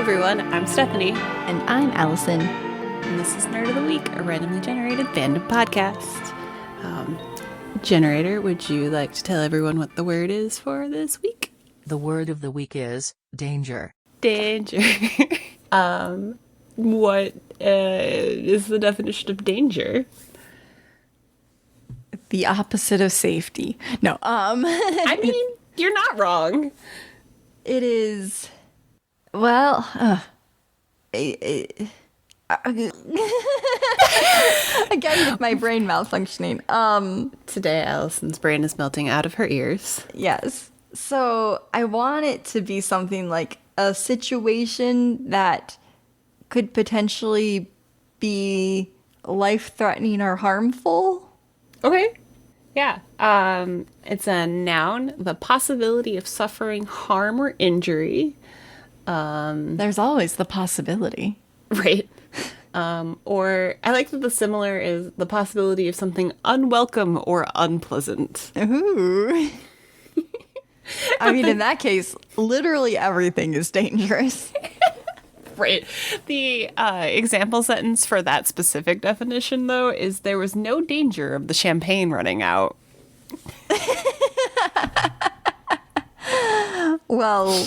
everyone, I'm Stephanie. And I'm Allison. And this is Nerd of the Week, a randomly generated fandom podcast. Generator, would you like to tell everyone what the word is for this week? The word of the week is danger. Danger. What is the definition of danger? The opposite of safety. No, I mean, you're not wrong. It is, well, again with my brain malfunctioning. Today, Allison's brain is melting out of her ears. Yes. So I want it to be something like a situation that could potentially be life-threatening or harmful. Okay. Yeah. It's a noun, the possibility of suffering harm or injury. There's always the possibility. Right. Or I like that the similar is the possibility of something unwelcome or unpleasant. Ooh. I mean, in that case, literally everything is dangerous. Right. The example sentence for that specific definition, though, is there was no danger of the champagne running out. Well,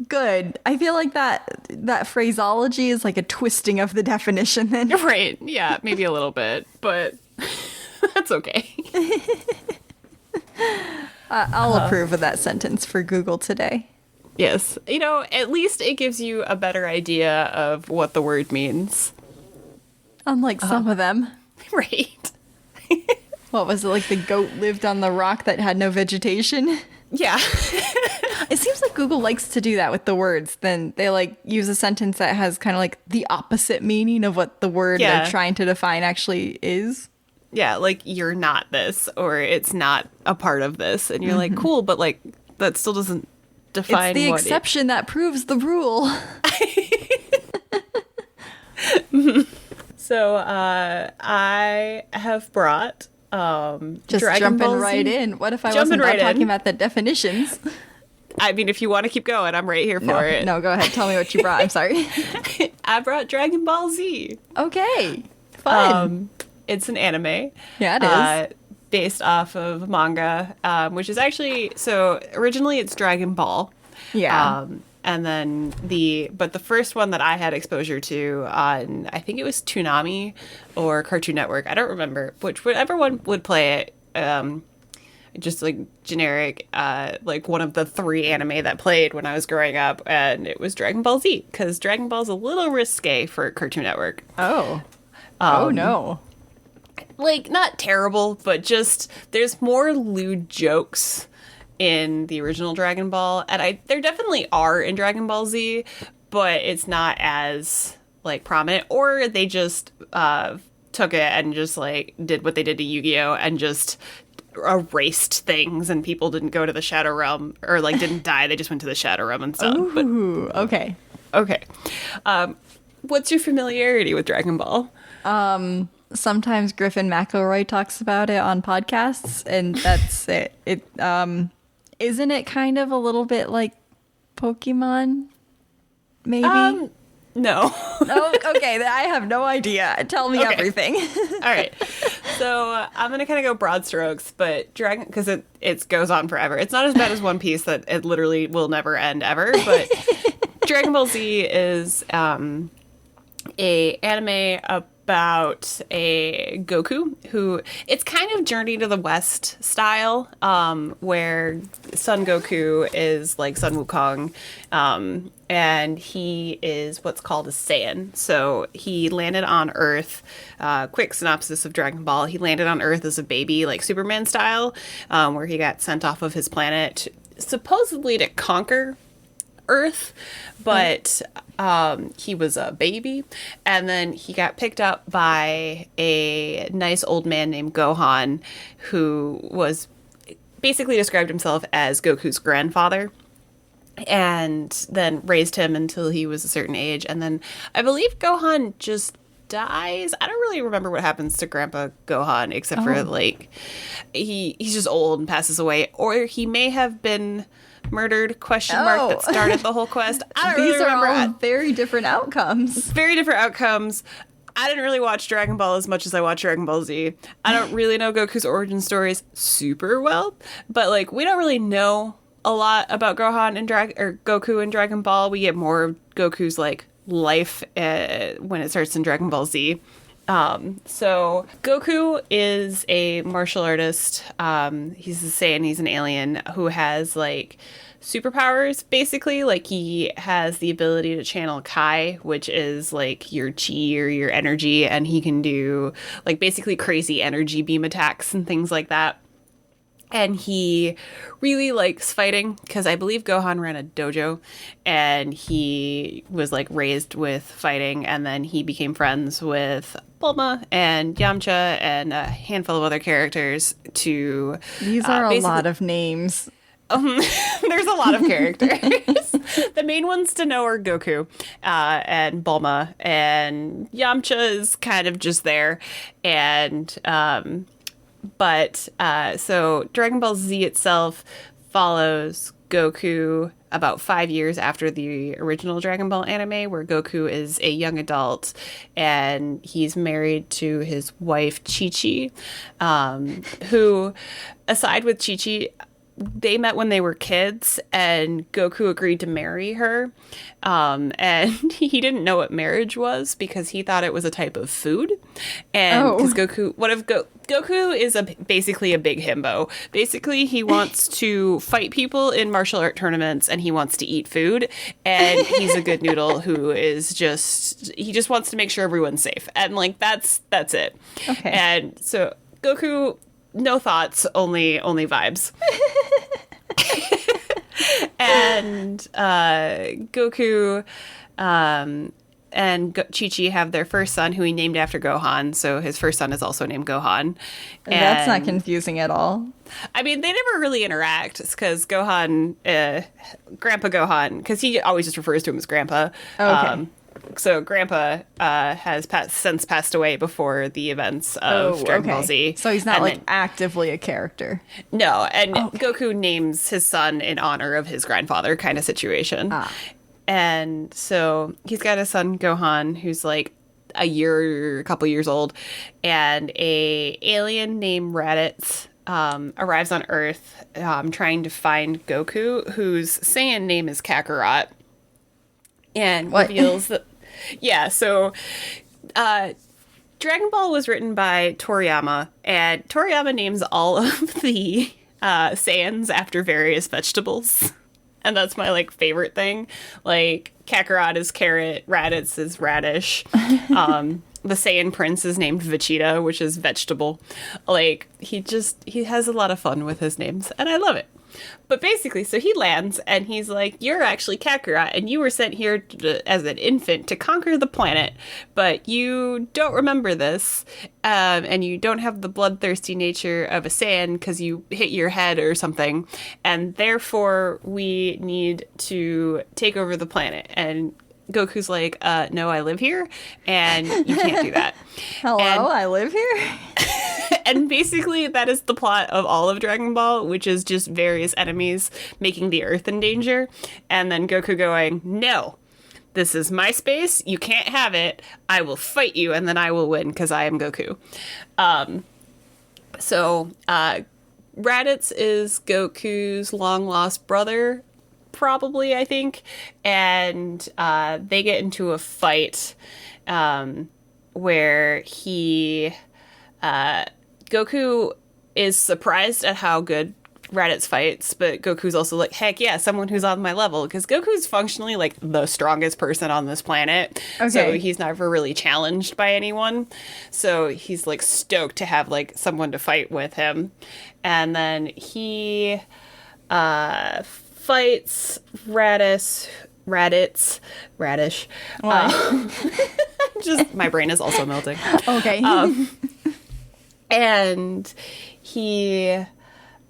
good. I feel like that phraseology is like a twisting of the definition then. Right. Yeah, maybe a little bit, but that's okay. I'll approve of that sentence for Google today. Yes. You know, at least it gives you a better idea of what the word means. Unlike some of them. Right. What was it, like the goat lived on the rock that had no vegetation? Yeah. It seems like Google likes to do that with the words. Then they like use a sentence that has kind of like the opposite meaning of what the word they're trying to define actually is. Yeah, like you're not this, or it's not a part of this. And you're like, cool, but like that still doesn't define it's the what exception that proves the rule. So I have brought just Dragon jumping Ball Z. right in. What if I wasn't Jumping right talking in. about the definitions? I mean, if you want to keep going, I'm right here for it. No, go ahead. Tell me what you brought. I'm sorry. I brought Dragon Ball Z. Okay. Fun. It's an anime. Yeah, it is. Based off of manga, which is actually, so originally it's Dragon Ball. Yeah. And then the first one that I had exposure to on, I think it was Toonami or Cartoon Network. I don't remember whichever one would play it. Just like generic, like one of the 3 anime that played when I was growing up, and it was Dragon Ball Z, because Dragon Ball's a little risque for Cartoon Network. Oh no. Like, not terrible, but just there's more lewd jokes in the original Dragon Ball, and there definitely are in Dragon Ball Z, but it's not as like prominent. Or they just took it and just like did what they did to Yu-Gi-Oh and just erased things, and people didn't go to the Shadow Realm, or like didn't die. They just went to the Shadow Realm and stuff. Ooh, okay. What's your familiarity with Dragon Ball? Sometimes Griffin McElroy talks about it on podcasts, and that's it. Isn't it kind of a little bit like Pokemon? Maybe? No. Oh, okay. I have no idea. Tell me everything. All right. So I'm going to kind of go broad strokes, but Dragon, because it goes on forever. It's not as bad as One Piece that it literally will never end ever, but Dragon Ball Z is a anime about a Goku who, it's kind of Journey to the West style, where Son Goku is like Sun Wukong, and he is what's called a Saiyan. So he landed on Earth, quick synopsis of Dragon Ball, he landed on Earth as a baby, like Superman style, where he got sent off of his planet supposedly to conquer Earth, but he was a baby, and then he got picked up by a nice old man named Gohan, who was basically described himself as Goku's grandfather, and then raised him until he was a certain age, and then I believe Gohan just dies. I don't really remember what happens to Grandpa Gohan, except for like he's just old and passes away, or he may have been murdered question mark that started the whole quest. I don't These really remember. are all very different outcomes. Very different outcomes. I didn't really watch Dragon Ball as much as I watch Dragon Ball Z. I don't really know Goku's origin stories super well, but like we don't really know a lot about Gohan and Goku in Dragon Ball. We get more of Goku's like life when it starts in Dragon Ball Z. So Goku is a martial artist. He's a Saiyan. He's an alien who has like superpowers, basically. Like he has the ability to channel Kai, which is like your chi or your energy, and he can do like basically crazy energy beam attacks and things like that. And he really likes fighting because I believe Gohan ran a dojo and he was like raised with fighting, and then he became friends with Bulma and Yamcha and a handful of other characters to These are a lot of names. There's a lot of characters. The main ones to know are Goku and Bulma, and Yamcha is kind of just there. And so Dragon Ball Z itself follows Goku about 5 years after the original Dragon Ball anime, where Goku is a young adult and he's married to his wife Chi-Chi, who, aside with Chi-Chi, they met when they were kids, and Goku agreed to marry her. And he didn't know what marriage was because he thought it was a type of food. And because Goku is basically a big himbo. Basically, he wants to fight people in martial art tournaments, and he wants to eat food. And he's a good noodle who is he just wants to make sure everyone's safe. And like that's it. Okay. And so Goku, no thoughts, only vibes. And Goku and Chi-Chi have their first son, who he named after Gohan. So his first son is also named Gohan. That's not confusing at all. I mean, they never really interact because Gohan, Grandpa Gohan, because he always just refers to him as Grandpa. Okay. So Grandpa has since passed away before the events of Dragon Ball Z. So he's not actively a character. No, and Goku names his son in honor of his grandfather, kind of situation. And so he's got a son, Gohan, who's like a couple years old, and a alien named Raditz arrives on Earth trying to find Goku, whose Saiyan name is Kakarot, and reveals that... Yeah, so Dragon Ball was written by Toriyama, and Toriyama names all of the Saiyans after various vegetables. And that's my, like, favorite thing. Like, Kakarot is carrot, Raditz is radish. The Saiyan Prince is named Vegeta, which is vegetable. Like, he has a lot of fun with his names, and I love it. But basically, so he lands, and he's like, you're actually Kakarot, and you were sent here as an infant to conquer the planet, but you don't remember this, and you don't have the bloodthirsty nature of a Saiyan because you hit your head or something, and therefore we need to take over the planet. And Goku's like, no, I live here, and you can't do that. Hello, I live here? And basically, that is the plot of all of Dragon Ball, which is just various enemies making the Earth in danger. And then Goku going, no, this is my space. You can't have it. I will fight you, and then I will win because I am Goku. So Raditz is Goku's long-lost brother, probably, I think. And they get into a fight where Goku is surprised at how good Raditz fights, but Goku's also like, heck yeah, someone who's on my level, because Goku's functionally like the strongest person on this planet. Okay. So he's never really challenged by anyone. So he's like stoked to have like someone to fight with him. And then he fights Radish. Wow. Just my brain is also melting. Okay. And he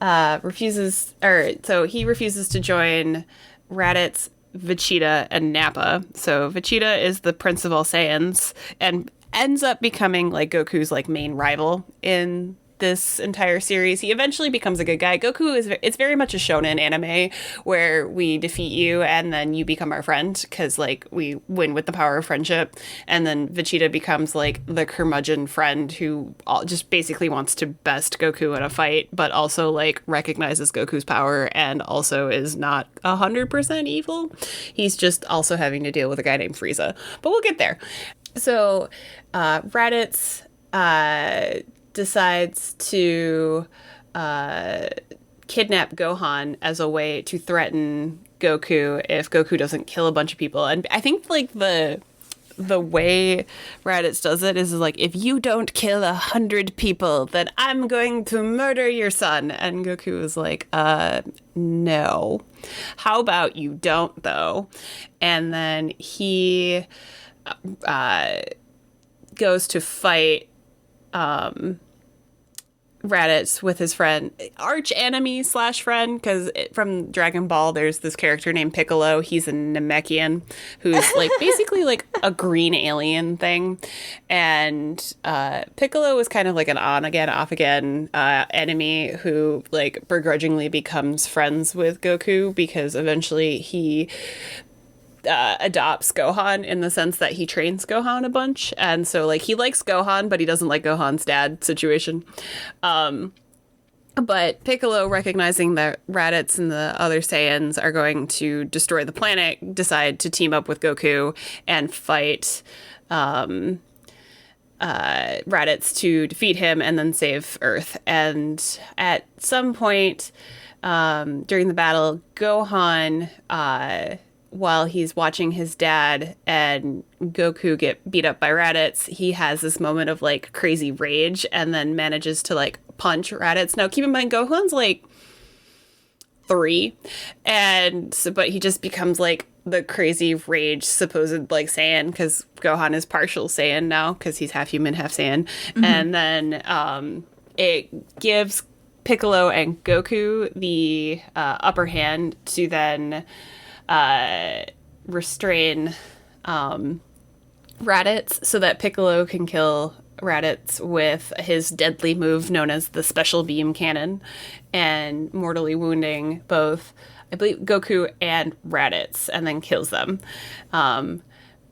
refuses to join Raditz, Vegeta, and Nappa. So Vegeta is the Prince of all Saiyans and ends up becoming like Goku's like main rival in this entire series. He eventually becomes a good guy. Goku it's very much a shonen anime where we defeat you and then you become our friend because like we win with the power of friendship. And then Vegeta becomes like the curmudgeon friend who just basically wants to best Goku in a fight, but also like recognizes Goku's power and also is not 100% evil. He's just also having to deal with a guy named Frieza. But we'll get there. So Raditz decides to kidnap Gohan as a way to threaten Goku if Goku doesn't kill a bunch of people. And I think like the way Raditz does it is like, if you don't kill 100 people, then I'm going to murder your son. And Goku is like, no. How about you don't, though? And then he goes to fight Raditz with his friend, arch enemy / friend, because from Dragon Ball there's this character named Piccolo. He's a Namekian who's like basically like a green alien thing, and Piccolo is kind of like an on again off again enemy who like begrudgingly becomes friends with Goku because eventually he adopts Gohan in the sense that he trains Gohan a bunch. And so like he likes Gohan, but he doesn't like Gohan's dad situation. But Piccolo, recognizing that Raditz and the other Saiyans are going to destroy the planet, decide to team up with Goku and fight Raditz to defeat him and then save Earth. And at some point during the battle, Gohan while he's watching his dad and Goku get beat up by Raditz, he has this moment of like crazy rage and then manages to like punch Raditz. Now keep in mind, Gohan's like 3, and so, but he just becomes like the crazy rage supposed like Saiyan because Gohan is partial Saiyan now because he's half human, half Saiyan. Mm-hmm. And then it gives Piccolo and Goku the upper hand to then restrain Raditz so that Piccolo can kill Raditz with his deadly move known as the Special Beam Cannon and mortally wounding both, I believe, Goku and Raditz and then kills them.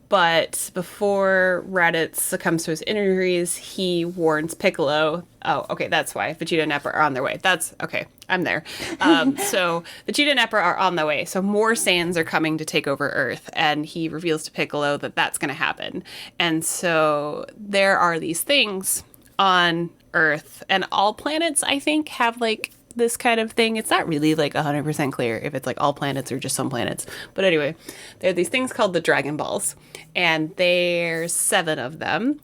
But before Raditz succumbs to his injuries, he warns Piccolo. Oh, okay, that's why. Vegeta and Nappa are on their way. That's, okay, I'm there. So Vegeta and Nappa are on the way. So more Saiyans are coming to take over Earth. And he reveals to Piccolo that that's going to happen. And so there are these things on Earth. And all planets, I think, have, like, this kind of thing. It's not really like 100% clear if it's like all planets or just some planets. But anyway, there are these things called the Dragon Balls, and there's 7 of them.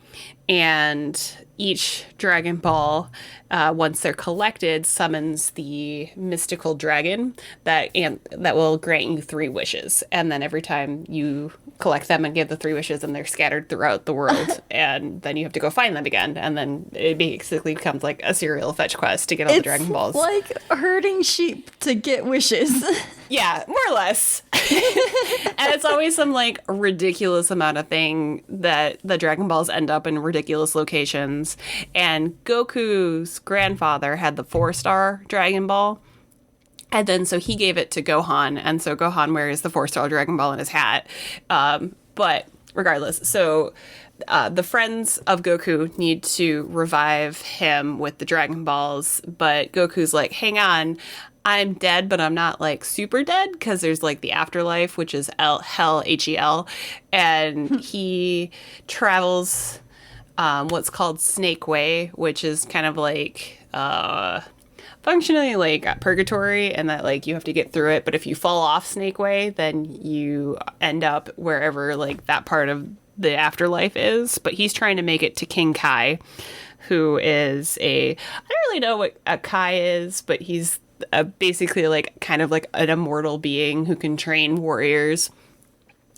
And each Dragon Ball, once they're collected, summons the mystical dragon that will grant you 3 wishes. And then every time you collect them and give the 3 wishes, and they're scattered throughout the world, and then you have to go find them again. And then it basically becomes like a serial fetch quest to get all the Dragon Balls. It's like herding sheep to get wishes. Yeah, more or less. And it's always some like ridiculous amount of thing that the Dragon Balls end up in ridiculous locations. And Goku's grandfather had the 4-star Dragon Ball. And then so he gave it to Gohan. And so Gohan wears the 4-star Dragon Ball in his hat. But regardless, so the friends of Goku need to revive him with the Dragon Balls. But Goku's like, hang on, I'm dead, but I'm not like super dead because there's like the afterlife, which is hell, Hel. And he travels what's called Snake Way, which is kind of like functionally like purgatory, and that like you have to get through it. But if you fall off Snake Way, then you end up wherever like that part of the afterlife is. But he's trying to make it to King Kai, who is I don't really know what a Kai is, but he's basically like kind of like an immortal being who can train warriors.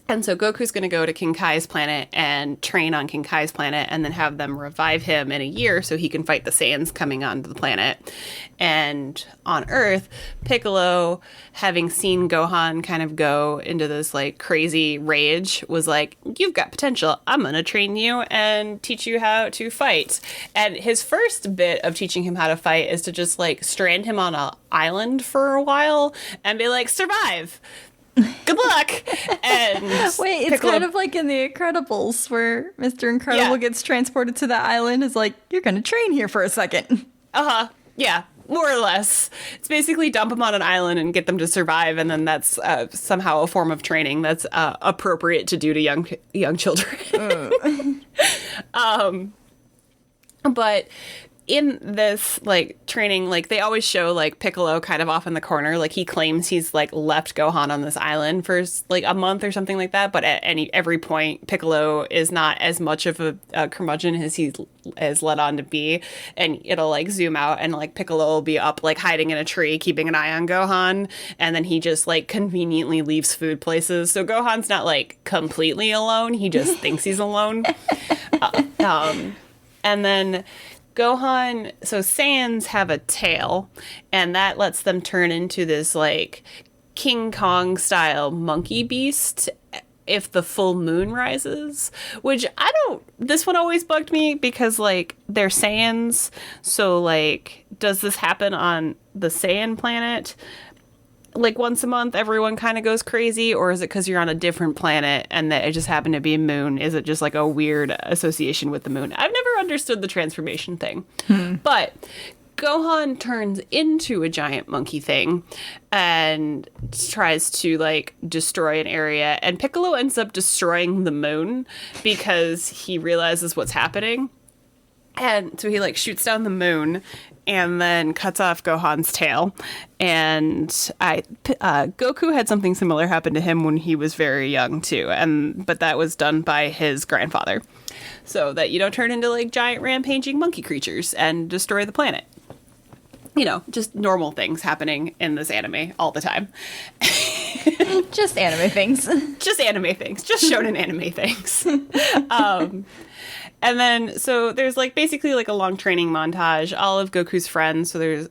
And so Goku's going to go to King Kai's planet and train on King Kai's planet and then have them revive him in a year so he can fight the Saiyans coming onto the planet. And on Earth, Piccolo, having seen Gohan kind of go into this like crazy rage, was like, you've got potential. I'm going to train you and teach you how to fight. And his first bit of teaching him how to fight is to just like strand him on an island for a while and be like, survive. Good luck. And wait, it's Piccolo, kind of like in The Incredibles where Mr. Incredible gets transported to the island. Is like, you're going to train here for a second. Yeah, more or less. It's basically dump them on an island and get them to survive, and then that's somehow a form of training that's appropriate to do to young children. But in this like training, like they always show like Piccolo kind of off in the corner, like he claims he's like left Gohan on this island for like a month or something like that, but at every point Piccolo is not as much of a curmudgeon as he's as led on to be, and it'll like zoom out and like Piccolo will be up like hiding in a tree keeping an eye on Gohan, and then he just like conveniently leaves food places, so Gohan's not like completely alone, he just thinks he's alone. And then Gohan, so Saiyans have a tail, and that lets them turn into this, like, King Kong-style monkey beast if the full moon rises, which this one always bugged me because, like, they're Saiyans, so, like, does this happen on the Saiyan planet? Like once a month, everyone kind of goes crazy, or is it because you're on a different planet and that it just happened to be a moon? Is it just like a weird association with the moon? I've never understood the transformation thing. But Gohan turns into a giant monkey thing and tries to like destroy an area, and Piccolo ends up destroying the moon because he realizes what's happening. And so he like shoots down the moon and then cuts off Gohan's tail. And Goku had something similar happen to him when he was very young too, but that was done by his grandfather, so that you don't turn into like giant rampaging monkey creatures and destroy the planet. You know, just normal things happening in this anime all the time. Just anime things. Just anime things. Just shonen anime things. And then, so there's like basically like a long training montage. All of Goku's friends. So there's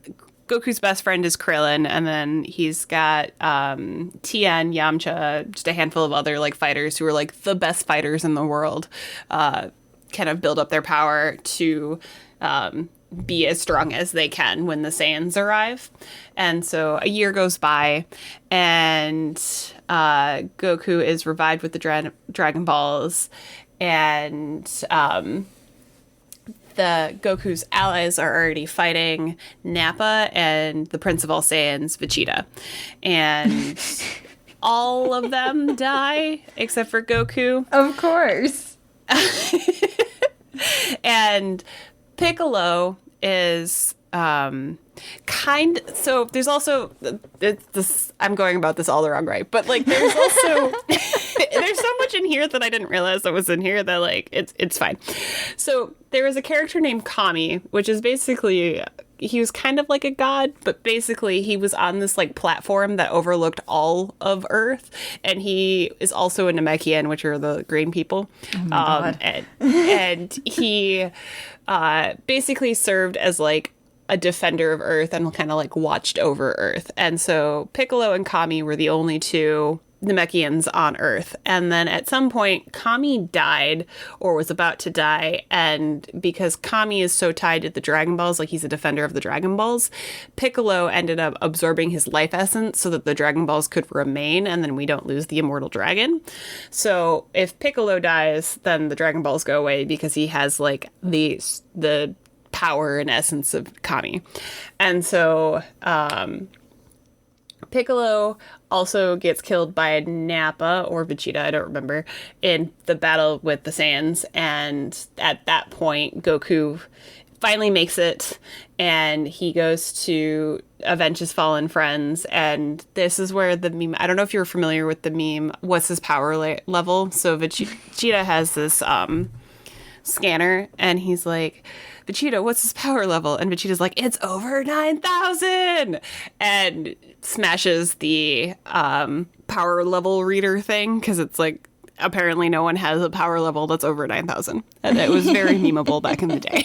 Goku's best friend is Krillin, and then he's got Tien, Yamcha, just a handful of other like fighters who are like the best fighters in the world. Kind of build up their power to be as strong as they can when the Saiyans arrive. And so a year goes by, and Goku is revived with the Dragon Balls. And the Goku's allies are already fighting Nappa and the Prince of All Saiyans, Vegeta. And all of them die except for Goku. Of course. And Piccolo is so there's also this, I'm going about this all the wrong way, but like there's also there's so much in here that I didn't realize that was in here that like it's fine. So there was a character named Kami, which is basically, he was kind of like a god, but basically he was on this like platform that overlooked all of Earth, and he is also a Namekian, which are the green people. Oh my God. And he basically served as like a defender of Earth and kind of like watched over Earth. And so Piccolo and Kami were the only two Namekians on Earth. And then at some point, Kami died or was about to die. And because Kami is so tied to the Dragon Balls, like he's a defender of the Dragon Balls, Piccolo ended up absorbing his life essence so that the Dragon Balls could remain and then we don't lose the immortal dragon. So if Piccolo dies, then the Dragon Balls go away because he has like the power and essence of Kami. And so Piccolo also gets killed by Nappa or Vegeta, I don't remember, in the battle with the Saiyans. And at that point, Goku finally makes it, and he goes to avenge his fallen friends. And this is where the meme, I don't know if you're familiar with the meme, what's his power level? So Vegeta has this scanner, and he's like, Vegeta, what's his power level? And Vegeta's like, it's over 9,000! And smashes the power level reader thing, because it's like apparently no one has a power level that's over 9,000. And it was very memeable back in the day.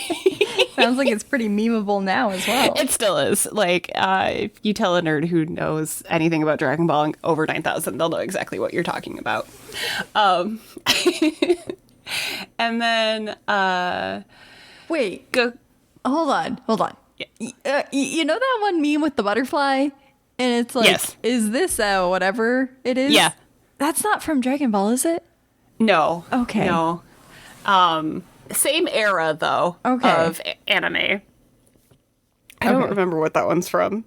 Sounds like it's pretty memeable now as well. It still is. Like, if you tell a nerd who knows anything about Dragon Ball over 9,000, they'll know exactly what you're talking about. And then, Wait, go. hold on. Yeah. You know that one meme with the butterfly? And it's like, Yes. is this whatever it is? Yeah. That's not from Dragon Ball, is it? No. Okay. No. Same era, though, Okay. of anime. I don't remember what that one's from.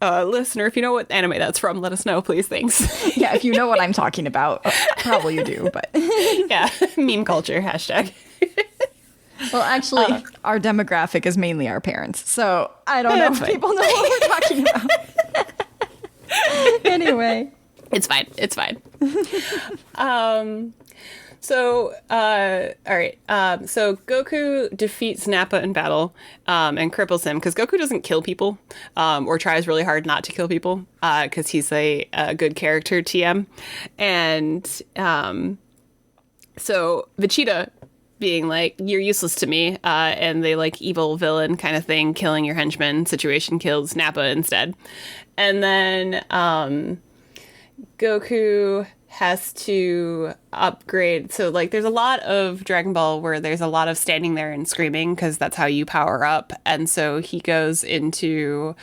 Listener, if you know what anime that's from, let us know, please. Thanks. Yeah, if you know what I'm talking about. Probably you do, but... Yeah. Meme culture, hashtag. Well, actually, our demographic is mainly our parents, so I don't know if fine. people know what we're talking about. Anyway. It's fine. It's fine. So, all right. So Goku defeats Nappa in battle and cripples him because Goku doesn't kill people or tries really hard not to kill people because he's a good character TM. And so Vegeta being like, you're useless to me, and they like evil villain kind of thing, killing your henchman situation, kills Nappa instead. And then Goku has to upgrade. So like there's a lot of Dragon Ball where there's a lot of standing there and screaming because that's how you power up. And so he goes into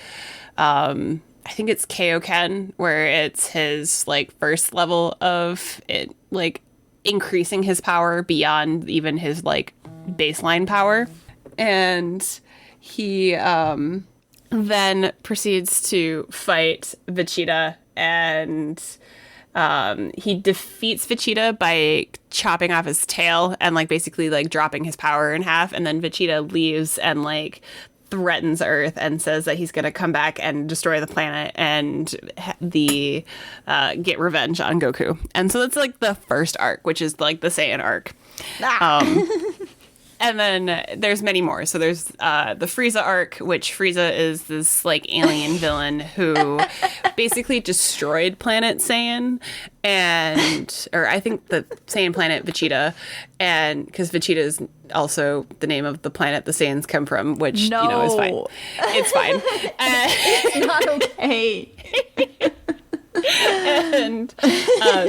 I think it's Kaioken, where it's his like first level of it, like increasing his power beyond even his like baseline power. And he then proceeds to fight Vegeta, and he defeats Vegeta by chopping off his tail and like basically like dropping his power in half. And then Vegeta leaves and like threatens Earth and says that he's going to come back and destroy the planet and get revenge on Goku. And so that's like the first arc, which is like the Saiyan arc. And then there's many more. So there's the Frieza arc, which Frieza is this like alien villain who basically destroyed planet Saiyan, or I think the Saiyan planet Vegeta, and because Vegeta is also the name of the planet the Saiyans come from, which you know is fine. It's fine. It's not okay. And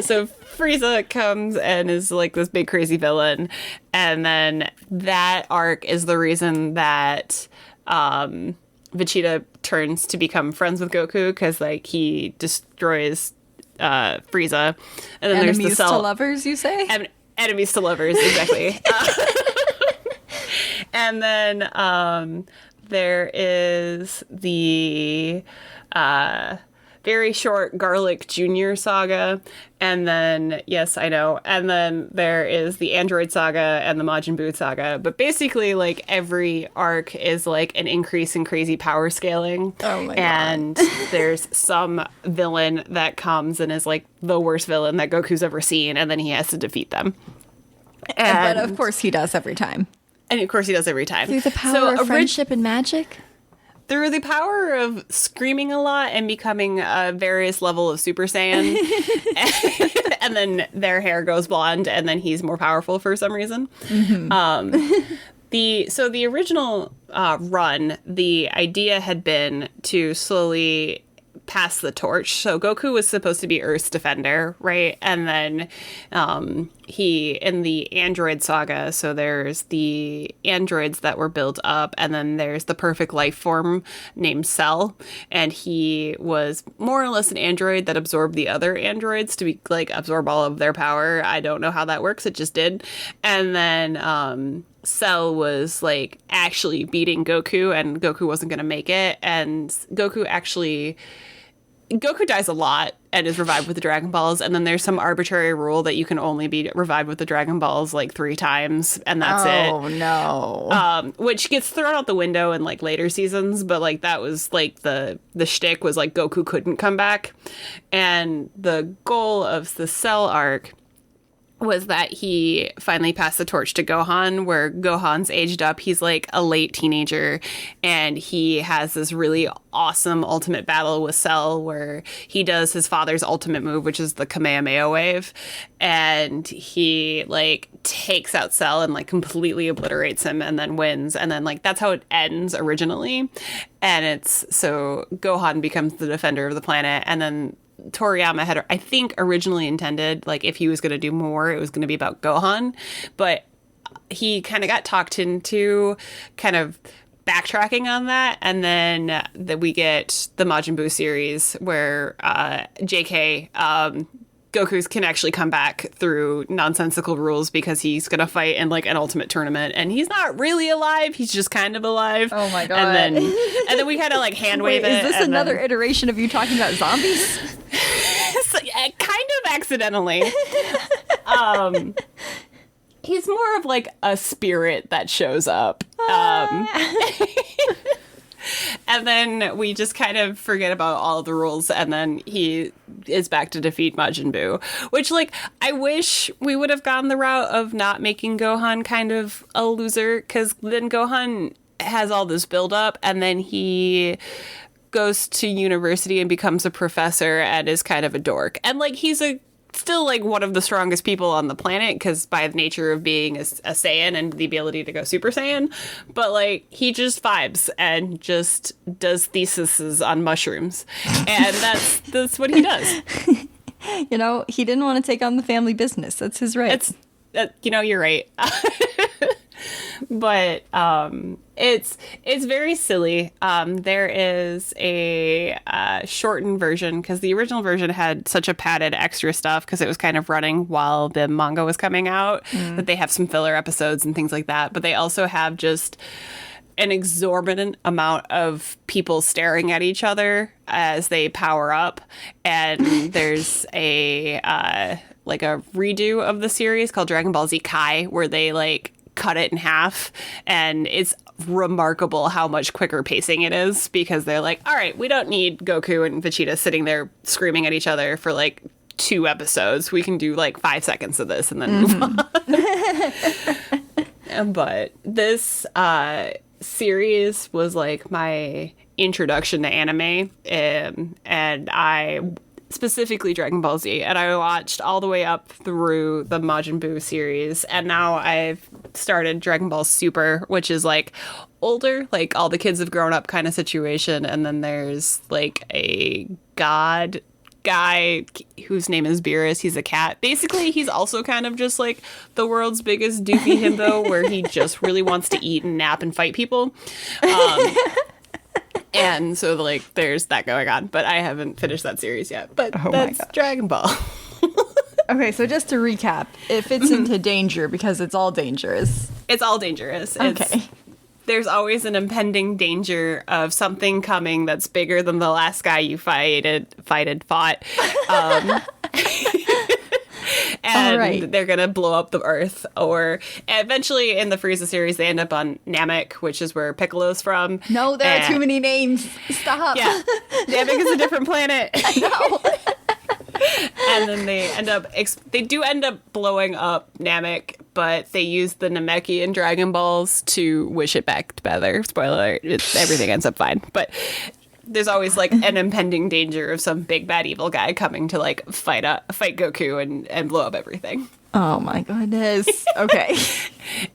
so Frieza comes and is like this big crazy villain, and then that arc is the reason that Vegeta turns to become friends with Goku, because like he destroys Frieza, and then Enemies there's the Cell to lovers, you say? Enemies to lovers, exactly. And then there is the very short Garlic Jr. saga, and then, yes, I know, and then there is the Android saga and the Majin Buu saga, but basically, like, every arc is, like, an increase in crazy power scaling. Oh my and God. There's some villain that comes and is, like, the worst villain that Goku's ever seen, and then he has to defeat them. But of course he does every time. And of course he does every time. Through the power of friendship and magic? Through the power of screaming a lot and becoming a various level of Super Saiyan. And then their hair goes blonde, and then he's more powerful for some reason. Mm-hmm. The original run, the idea had been to slowly pass the torch. So Goku was supposed to be Earth's defender, right? And then he, in the android saga, so there's the androids that were built up, and then there's the perfect life form named Cell, and he was more or less an android that absorbed the other androids to be like absorb all of their power. I don't know how that works, it just did. And then Cell was like actually beating Goku, and Goku wasn't going to make it, and Goku dies a lot and is revived with the Dragon Balls, and then there's some arbitrary rule that you can only be revived with the Dragon Balls like 3 times, and that's it. Oh no. Which gets thrown out the window in like later seasons, but like that was like the shtick was like Goku couldn't come back. And the goal of the Cell arc was that he finally passed the torch to Gohan, where Gohan's aged up. He's like a late teenager, and he has this really awesome ultimate battle with Cell where he does his father's ultimate move, which is the Kamehameha wave, and he like takes out Cell and like completely obliterates him and then wins. And then like that's how it ends originally. And it's so Gohan becomes the defender of the planet, and then Toriyama had, I think, originally intended, like, if he was going to do more, it was going to be about Gohan. But he kind of got talked into kind of backtracking on that. And then that we get the Majin Buu series where JK, Goku's can actually come back through nonsensical rules because he's going to fight in like an ultimate tournament, and he's not really alive. He's just kind of alive. Oh my God. And then we kind of like hand wave it. Is this another iteration of you talking about zombies? So, yeah, kind of accidentally. He's more of like a spirit that shows up. And then we just kind of forget about all of the rules, and then he is back to defeat Majin Buu. Which, like, I wish we would have gone the route of not making Gohan kind of a loser, because then Gohan has all this build-up, and then he goes to university and becomes a professor and is kind of a dork. And, like, he's still like one of the strongest people on the planet because by the nature of being a Saiyan and the ability to go Super Saiyan, but like he just vibes and just does theses on mushrooms, and that's what he does. You know, he didn't want to take on the family business. That's his right. You're right. But it's very silly. There is a shortened version because the original version had such a padded extra stuff because it was kind of running while the manga was coming out that they have some filler episodes and things like that. But they also have just an exorbitant amount of people staring at each other as they power up. And there's a redo of the series called Dragon Ball Z Kai where they like cut it in half, and it's remarkable how much quicker pacing it is because they're like, all right, we don't need Goku and Vegeta sitting there screaming at each other for like 2 episodes. We can do like 5 seconds of this and then move on. But this series was like my introduction to anime, and I specifically Dragon Ball Z, and I watched all the way up through the Majin Buu series, and now I've started Dragon Ball Super, which is like older, like all the kids have grown up kind of situation, and then there's like a god guy whose name is Beerus. He's a cat. Basically, he's also kind of just like the world's biggest doofy himbo where he just really wants to eat and nap and fight people. And so, like, there's that going on. But I haven't finished that series yet. But that's Dragon Ball. Okay, so just to recap, it fits into danger because it's all dangerous. It's all dangerous. Okay. There's always an impending danger of something coming that's bigger than the last guy you fought. And they're going to blow up the Earth. Or eventually in the Frieza series, they end up on Namek, which is where Piccolo's from. No, there are too many names. Stop. Yeah. Namek is a different planet. I know. And then they do end up blowing up Namek, but they use the Namekian Dragon Balls to wish it back together. Spoiler alert, everything ends up fine. But there's always like an impending danger of some big bad evil guy coming to like fight Goku and blow up everything. Oh my goodness. Okay.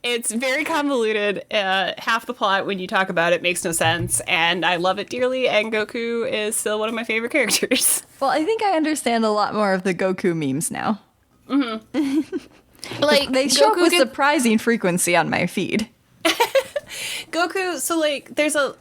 It's very convoluted. Half the plot when you talk about it makes no sense, and I love it dearly, and Goku is still one of my favorite characters. Well, I think I understand a lot more of the Goku memes now. Mm-hmm. Like they show up with surprising frequency on my feed. Goku, so like there's a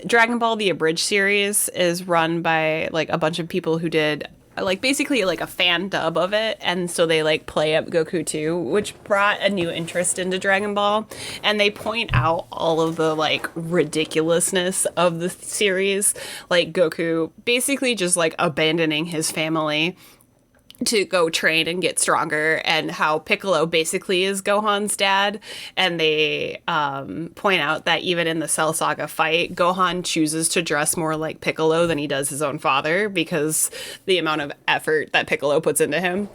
Dragon Ball the Abridged series is run by like a bunch of people who did like basically like a fan dub of it, and so they like play up Goku too, which brought a new interest into Dragon Ball, and they point out all of the like ridiculousness of the series, like Goku basically just like abandoning his family to go train and get stronger, and how Piccolo basically is Gohan's dad. And they point out that even in the Cell Saga fight, Gohan chooses to dress more like Piccolo than he does his own father because the amount of effort that Piccolo puts into him.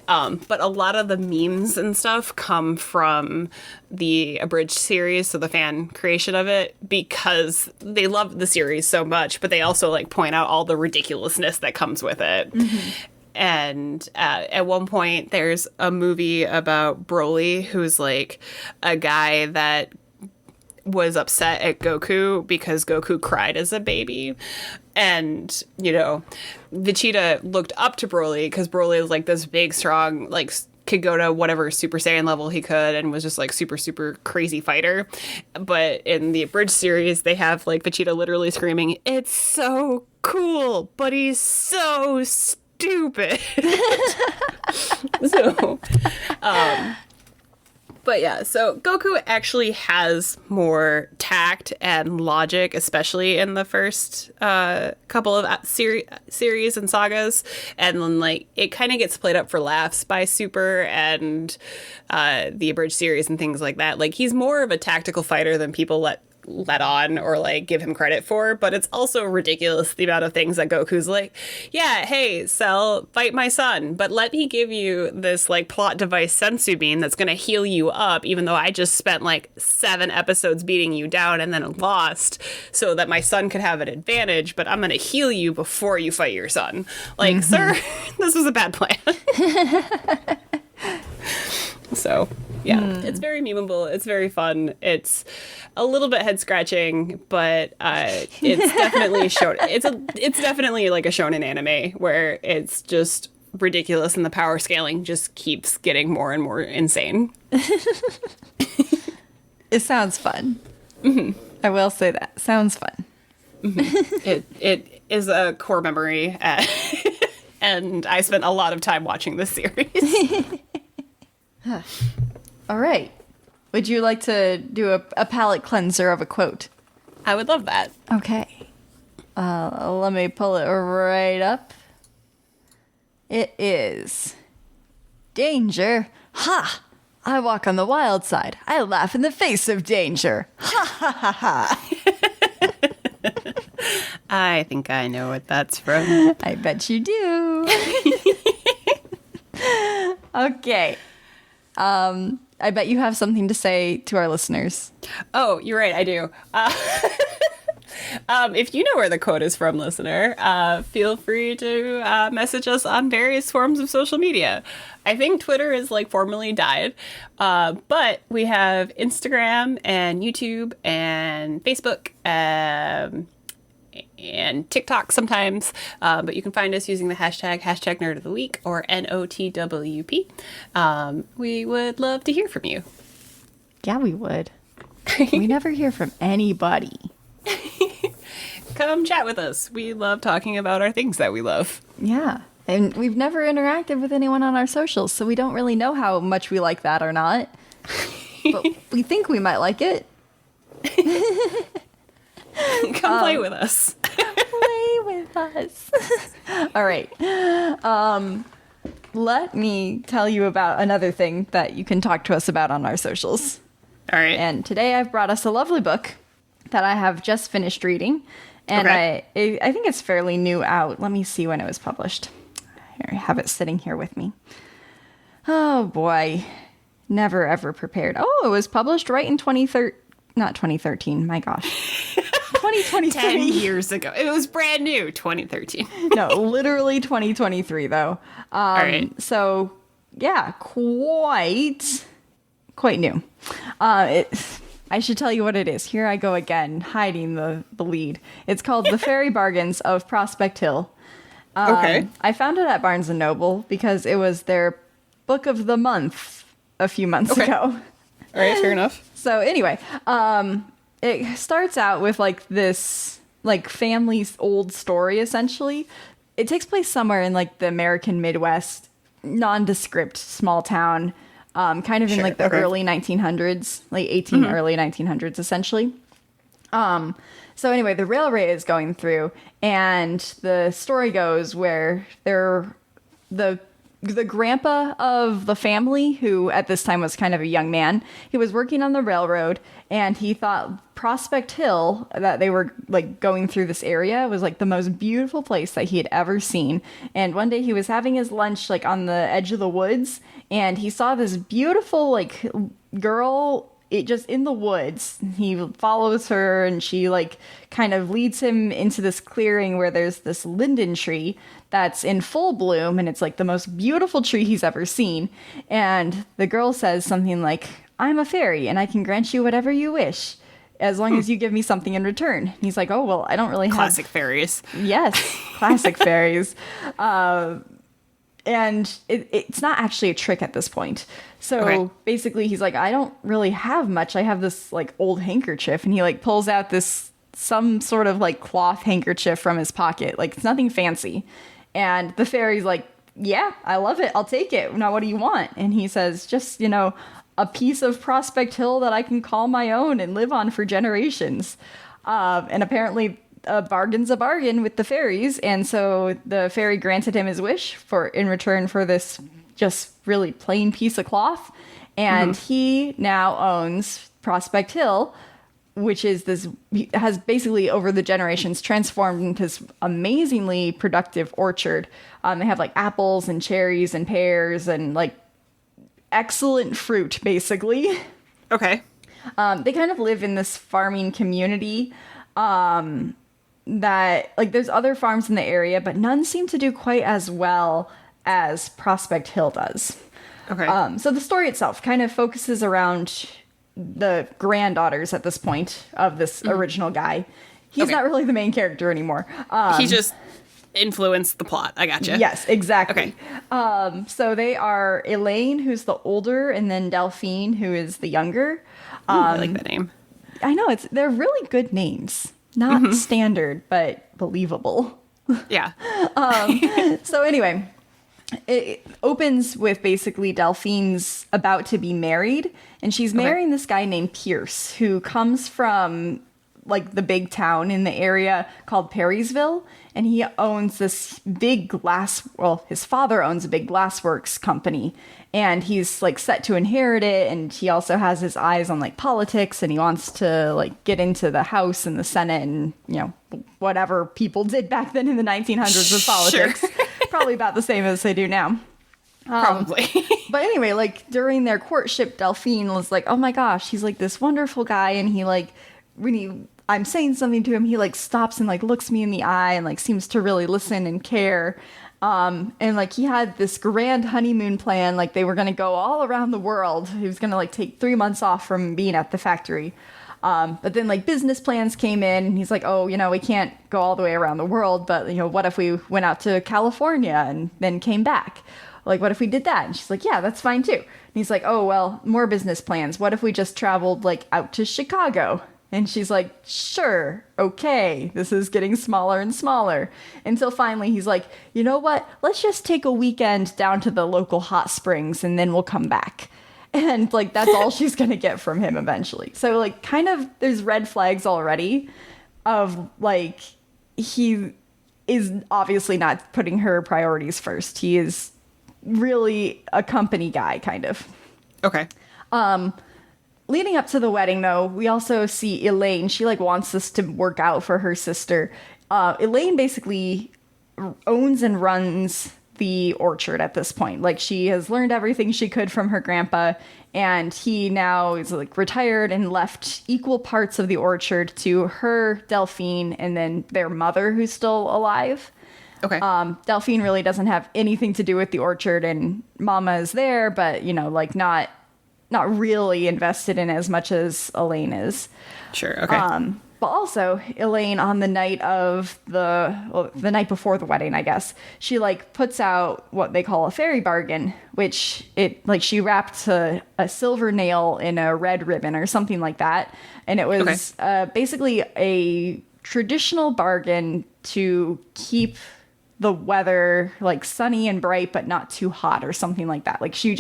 But a lot of the memes and stuff come from the abridged series, so the fan creation of it, because they love the series so much, but they also like point out all the ridiculousness that comes with it. Mm-hmm. And at one point, there's a movie about Broly, who's like a guy that was upset at Goku because Goku cried as a baby. And, you know, Vegeta looked up to Broly because Broly was like this big, strong, like could go to whatever Super Saiyan level he could and was just like super, super crazy fighter. But in the abridged series, they have like Vegeta literally screaming, "It's so cool, but he's so stupid." So, but yeah, so Goku actually has more tact and logic, especially in the first couple of series and sagas. And then, like, it kind of gets played up for laughs by Super and the abridged series and things like that. Like, he's more of a tactical fighter than people let on or like give him credit for, but it's also ridiculous the amount of things that Goku's like, yeah, hey, Cell, fight my son, but let me give you this like plot device sensu bean that's gonna heal you up, even though I just spent like 7 episodes beating you down and then lost so that my son could have an advantage, but I'm gonna heal you before you fight your son. Like, sir, this was a bad plan. So yeah, it's very memeable. It's very fun. It's a little bit head scratching, but it's definitely it's definitely like a shonen anime where it's just ridiculous and the power scaling just keeps getting more and more insane. It sounds fun. Mm-hmm. I will say that sounds fun. Mm-hmm. It is a core memory, and I spent a lot of time watching this series. All right. Would you like to do a palate cleanser of a quote? I would love that. Okay. Let me pull it right up. It is danger. Ha! I walk on the wild side. I laugh in the face of danger. Ha ha ha ha. I think I know what that's from. I bet you do. Okay. I bet you have something to say to our listeners. Oh, you're right. I do. If you know where the quote is from, listener, feel free to message us on various forms of social media. I think Twitter is like formally died, but we have Instagram and YouTube and Facebook and TikTok sometimes, but you can find us using the hashtag Nerd of the Week or NOTWP. We would love to hear from you. Yeah, we would. We never hear from anybody. Come chat with us. We love talking about our things that we love. Yeah, and we've never interacted with anyone on our socials, so we don't really know how much we like that or not. But we think we might like it. Come play with us. Play with us. All right. Let me tell you about another thing that you can talk to us about on our socials. All right. And today I've brought us a lovely book that I have just finished reading. And okay. I think it's fairly new out. Let me see when it was published. Here, I have it sitting here with me. Oh, boy. Never, ever prepared. Oh, it was published right in not 2013. My gosh. 2023. 10 years ago. It was brand new, 2013. No, literally 2023, though. All right. So, yeah, quite new. I should tell you what it is. Here I go again, hiding the lead. It's called The Fairy Bargains of Prospect Hill. Okay. I found it at Barnes & Noble because it was their book of the month a few months ago. All right, fair enough. So anyway, it starts out with like this like family's old story, essentially. It takes place somewhere in like the American Midwest, nondescript small town, kind of in like the early 1900s, like early 1900s, essentially. So anyway, the railway is going through, and the story goes where the the grandpa of the family, who at this time was kind of a young man, he was working on the railroad, and he thought Prospect Hill, that they were like going through this area, was like the most beautiful place that he had ever seen. And one day he was having his lunch like on the edge of the woods, and he saw this beautiful like girl, it just in the woods. He follows her, and she like kind of leads him into this clearing where there's this linden tree that's in full bloom, and it's like the most beautiful tree he's ever seen. And the girl says something like, "I'm a fairy and I can grant you whatever you wish as long as you give me something in return." And he's like, "Oh, well, I don't really have..." Classic fairies. Yes, classic fairies. And it's not actually a trick at this point. So basically he's like, "I don't really have much. I have this like old handkerchief." And he like pulls out some sort of like cloth handkerchief from his pocket. Like, it's nothing fancy. And the fairy's like, "Yeah, I love it. I'll take it. Now, what do you want?" And he says, "Just, a piece of Prospect Hill that I can call my own and live on for generations." And apparently a bargain's a bargain with the fairies. And so the fairy granted him his wish in return for this just really plain piece of cloth. And he now owns Prospect Hill, which is has basically over the generations transformed into this amazingly productive orchard. They have like apples and cherries and pears and like excellent fruit, basically. Okay. They kind of live in this farming community that like there's other farms in the area, but none seem to do quite as well as Prospect Hill does. Okay. So the story itself kind of focuses around the granddaughters at this point of this original guy. He's not really the main character anymore. He just influenced the plot. I gotcha. Yes, exactly. Okay. So they are Elaine, who's the older, and then Delphine, who is the younger. I like that name. I know, they're really good names. Not standard, but believable. Yeah. So anyway, it opens with basically Delphine's about to be married, and she's marrying this guy named Pierce, who comes from like the big town in the area called Perrysville, and he owns this big his father owns a big glassworks company, and he's like set to inherit it, and he also has his eyes on like politics, and he wants to like get into the House and the Senate and whatever people did back then in the 1900s with politics. Probably about the same as they do now. Probably. But anyway, like during their courtship, Delphine was like, "Oh my gosh, he's like this wonderful guy," and he like when I'm saying something to him, he like stops and like looks me in the eye and like seems to really listen and care. And like he had this grand honeymoon plan, like they were going to go all around the world. He was going to like take 3 months off from being at the factory. But then like business plans came in, and he's like, "Oh, we can't go all the way around the world, but what if we went out to California and then came back? Like, what if we did that?" And she's like, "Yeah, that's fine too." And he's like, "Oh, well, more business plans. What if we just traveled like out to Chicago?" And she's like, "Sure, okay." This is getting smaller and smaller until finally he's like, "You know what? Let's just take a weekend down to the local hot springs and then we'll come back." And like, that's all she's going to get from him eventually. So like kind of there's red flags already of like, he is obviously not putting her priorities first. He is really a company guy kind of. Okay. Leading up to the wedding, though, we also see Elaine. She, like, wants this to work out for her sister. Elaine basically owns and runs the orchard at this point. Like, she has learned everything she could from her grandpa, and he now is, like, retired and left equal parts of the orchard to her, Delphine, and then their mother, who's still alive. Okay. Delphine really doesn't have anything to do with the orchard, and Mama is there, but, like, not really invested in as much as Elaine is. Sure, okay. But also, Elaine, on the night of the night before the wedding, I guess, she, like, puts out what they call a fairy bargain, which she wrapped a silver nail in a red ribbon or something like that. And it was basically a traditional bargain to keep the weather like sunny and bright but not too hot or something like that. Like she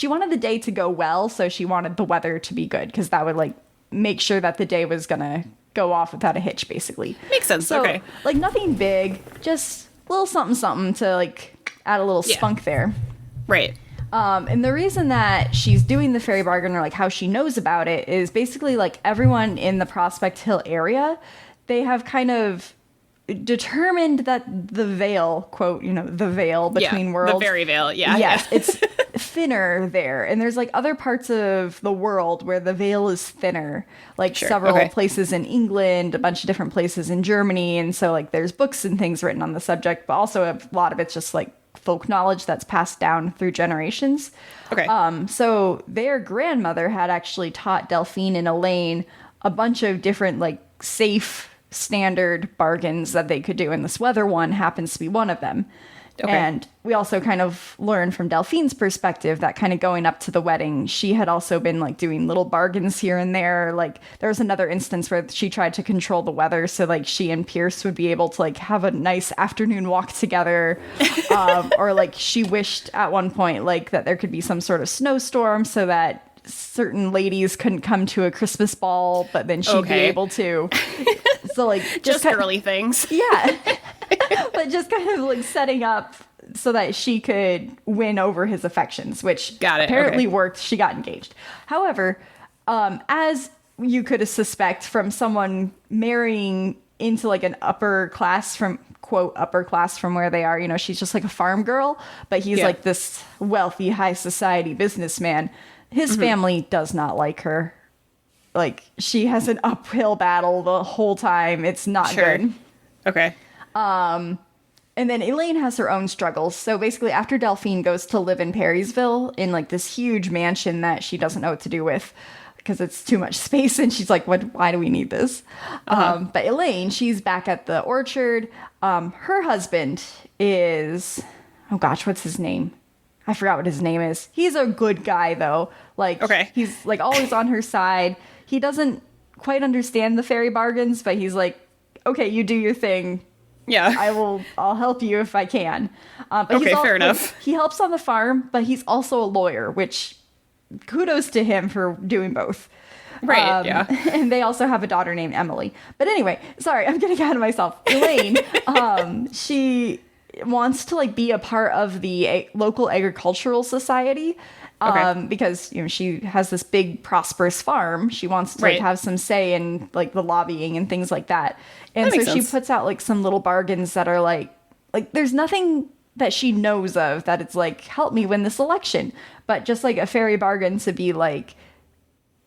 wanted the day to go well, so she wanted the weather to be good because that would like make sure that the day was gonna go off without a hitch, basically. Makes sense. So, okay. Like nothing big, just a little something to like add a little spunk there. Right. And the reason that she's doing the fairy bargain, or like how she knows about it, is basically like everyone in the Prospect Hill area, they have kind of determined that the veil, quote, the veil between worlds. The fairy veil, yeah. Yes, it's thinner there. And there's like other parts of the world where the veil is thinner, like several places in England, a bunch of different places in Germany. And so like there's books and things written on the subject, but also a lot of it's just like folk knowledge that's passed down through generations. Okay. So their grandmother had actually taught Delphine and Elaine a bunch of different like safe standard bargains that they could do, and this weather one happens to be one of them. Okay. And we also kind of learn from Delphine's perspective that kind of going up to the wedding, she had also been like doing little bargains here and there. Like there was another instance where she tried to control the weather so like she and Pierce would be able to like have a nice afternoon walk together. Or like she wished at one point like that there could be some sort of snowstorm so that certain ladies couldn't come to a Christmas ball, but then she'd be able to. So like just girly things. Yeah. But just kind of like setting up so that she could win over his affections, which apparently worked. She got engaged. However, as you could suspect from someone marrying into like an upper class from quote upper class from where they are, she's just like a farm girl, but he's like this wealthy high society businessman. His family does not like her. Like she has an uphill battle the whole time. It's not good. Okay. And then Elaine has her own struggles. So basically after Delphine goes to live in Perrysville in like this huge mansion that she doesn't know what to do with because it's too much space, and she's like, why do we need this? But Elaine, she's back at the orchard. Her husband is, oh gosh, what's his name? I forgot what his name is. He's a good guy though. Like he's like always on her side. He doesn't quite understand the fairy bargains, but he's like, okay, you do your thing. Yeah. I'll help you if I can. But okay, fair enough. Like, he helps on the farm, but he's also a lawyer, which kudos to him for doing both. Right, yeah. And they also have a daughter named Emily. But anyway, sorry, I'm getting ahead of myself. Elaine, she wants to like be a part of the local agricultural society. Because she has this big prosperous farm. She wants to like have some say in like the lobbying and things like that. And so she puts out like some little bargains that are like there's nothing that she knows of that it's like, help me win this election, but just like a fairy bargain to be like,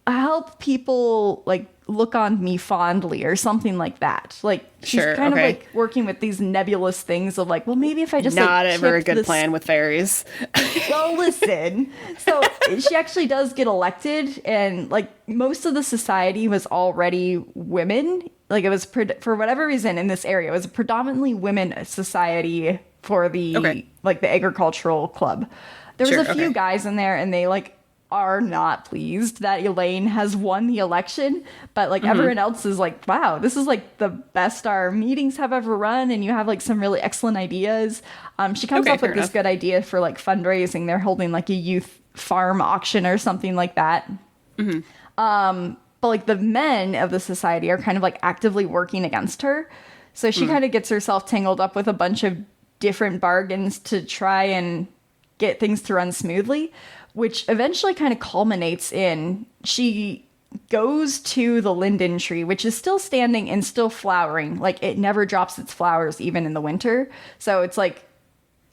help people like look on me fondly or something like that. Like she's kind of like working with these nebulous things of like, well, maybe if I just not ever a good plan with fairies. Well, listen. So she actually does get elected, and like most of the society was already women. Like it was for whatever reason in this area, it was a predominantly women society for the like the agricultural club. There was a few guys in there, and they like are not pleased that Elaine has won the election, but like everyone else is like, wow, this is like the best our meetings have ever run, and you have like some really excellent ideas. She comes up with this good idea for like fundraising. They're holding like a youth farm auction or something like that. But like the men of the society are kind of like actively working against her. So she kind of gets herself tangled up with a bunch of different bargains to try and get things to run smoothly, which eventually kind of culminates in she goes to the linden tree, which is still standing and still flowering. Like it never drops its flowers even in the winter. So it's like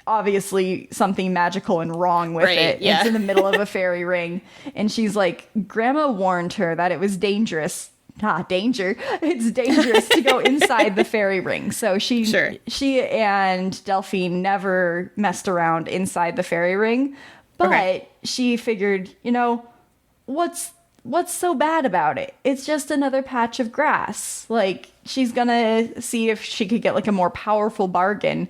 obviously something magical and wrong with it. Yeah. It's in the middle of a fairy ring. And she's like, Grandma warned her that it was dangerous. It's dangerous to go inside the fairy ring. So she and Delphine never messed around inside the fairy ring. But she figured, what's so bad about it? It's just another patch of grass. Like, she's gonna see if she could get, like, a more powerful bargain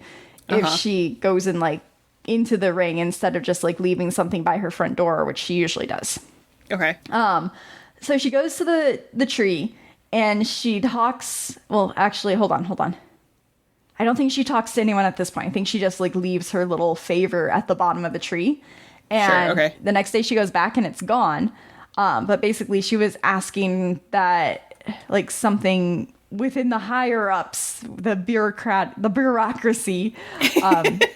if she goes in, like, into the ring instead of just, like, leaving something by her front door, which she usually does. Okay. So she goes to the tree, and she talks... Well, actually, hold on. I don't think she talks to anyone at this point. I think she just, like, leaves her little favor at the bottom of the tree. And the next day she goes back and it's gone. But basically she was asking that like something within the higher ups, the bureaucracy,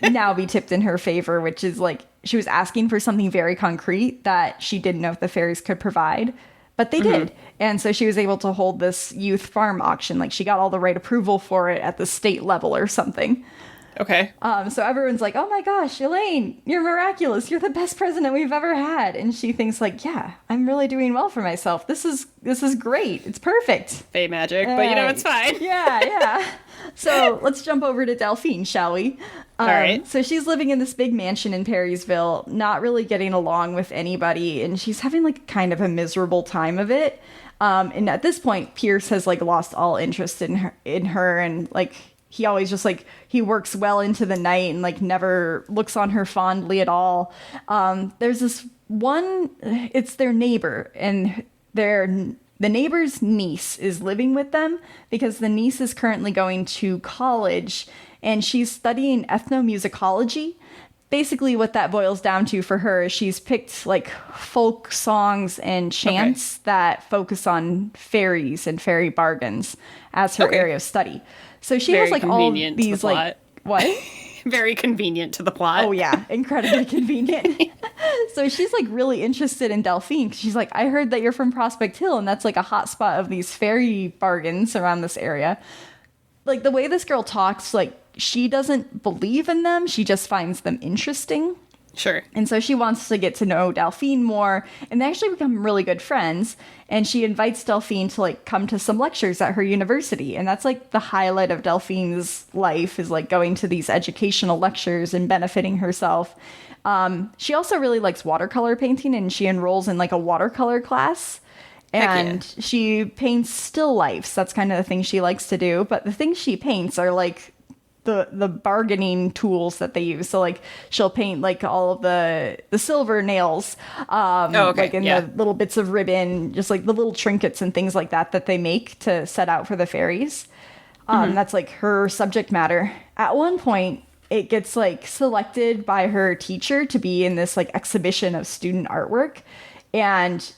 now be tipped in her favor, which is like she was asking for something very concrete that she didn't know if the fairies could provide, but they did. And so she was able to hold this youth farm auction. Like she got all the right approval for it at the state level or something. Okay. So everyone's like, oh my gosh, Elaine, you're miraculous. You're the best president we've ever had. And she thinks like, yeah, I'm really doing well for myself. This is great. It's perfect. Fae magic, but it's fine. Yeah. So let's jump over to Delphine, shall we? All right. So she's living in this big mansion in Perrysville, not really getting along with anybody. And she's having like kind of a miserable time of it. And at this point, Pierce has like lost all interest in her and like, he always just like, he works well into the night and like never looks on her fondly at all. There's this one, it's their neighbor, and the neighbor's niece is living with them because the niece is currently going to college and she's studying ethnomusicology. Basically what that boils down to for her is she's picked like folk songs and chants that focus on fairies and fairy bargains as her area of study. So she has like all these like what? Very convenient to the plot. Oh yeah, incredibly convenient. So she's like really interested in Delphine. She's like, I heard that you're from Prospect Hill, and that's like a hot spot of these fairy bargains around this area. Like the way this girl talks, like she doesn't believe in them. She just finds them interesting. Sure. And so she wants to get to know Delphine more, and they actually become really good friends. And she invites Delphine to like come to some lectures at her university. And that's like the highlight of Delphine's life, is like going to these educational lectures and benefiting herself. She also really likes watercolor painting, and she enrolls in like a watercolor class. And she paints still lifes. That's kind of the thing she likes to do. But the things she paints are like the bargaining tools that they use. So like she'll paint like all of the silver nails, like in the little bits of ribbon, just like the little trinkets and things like that they make to set out for the fairies. That's like her subject matter. At one point, it gets like selected by her teacher to be in this like exhibition of student artwork. And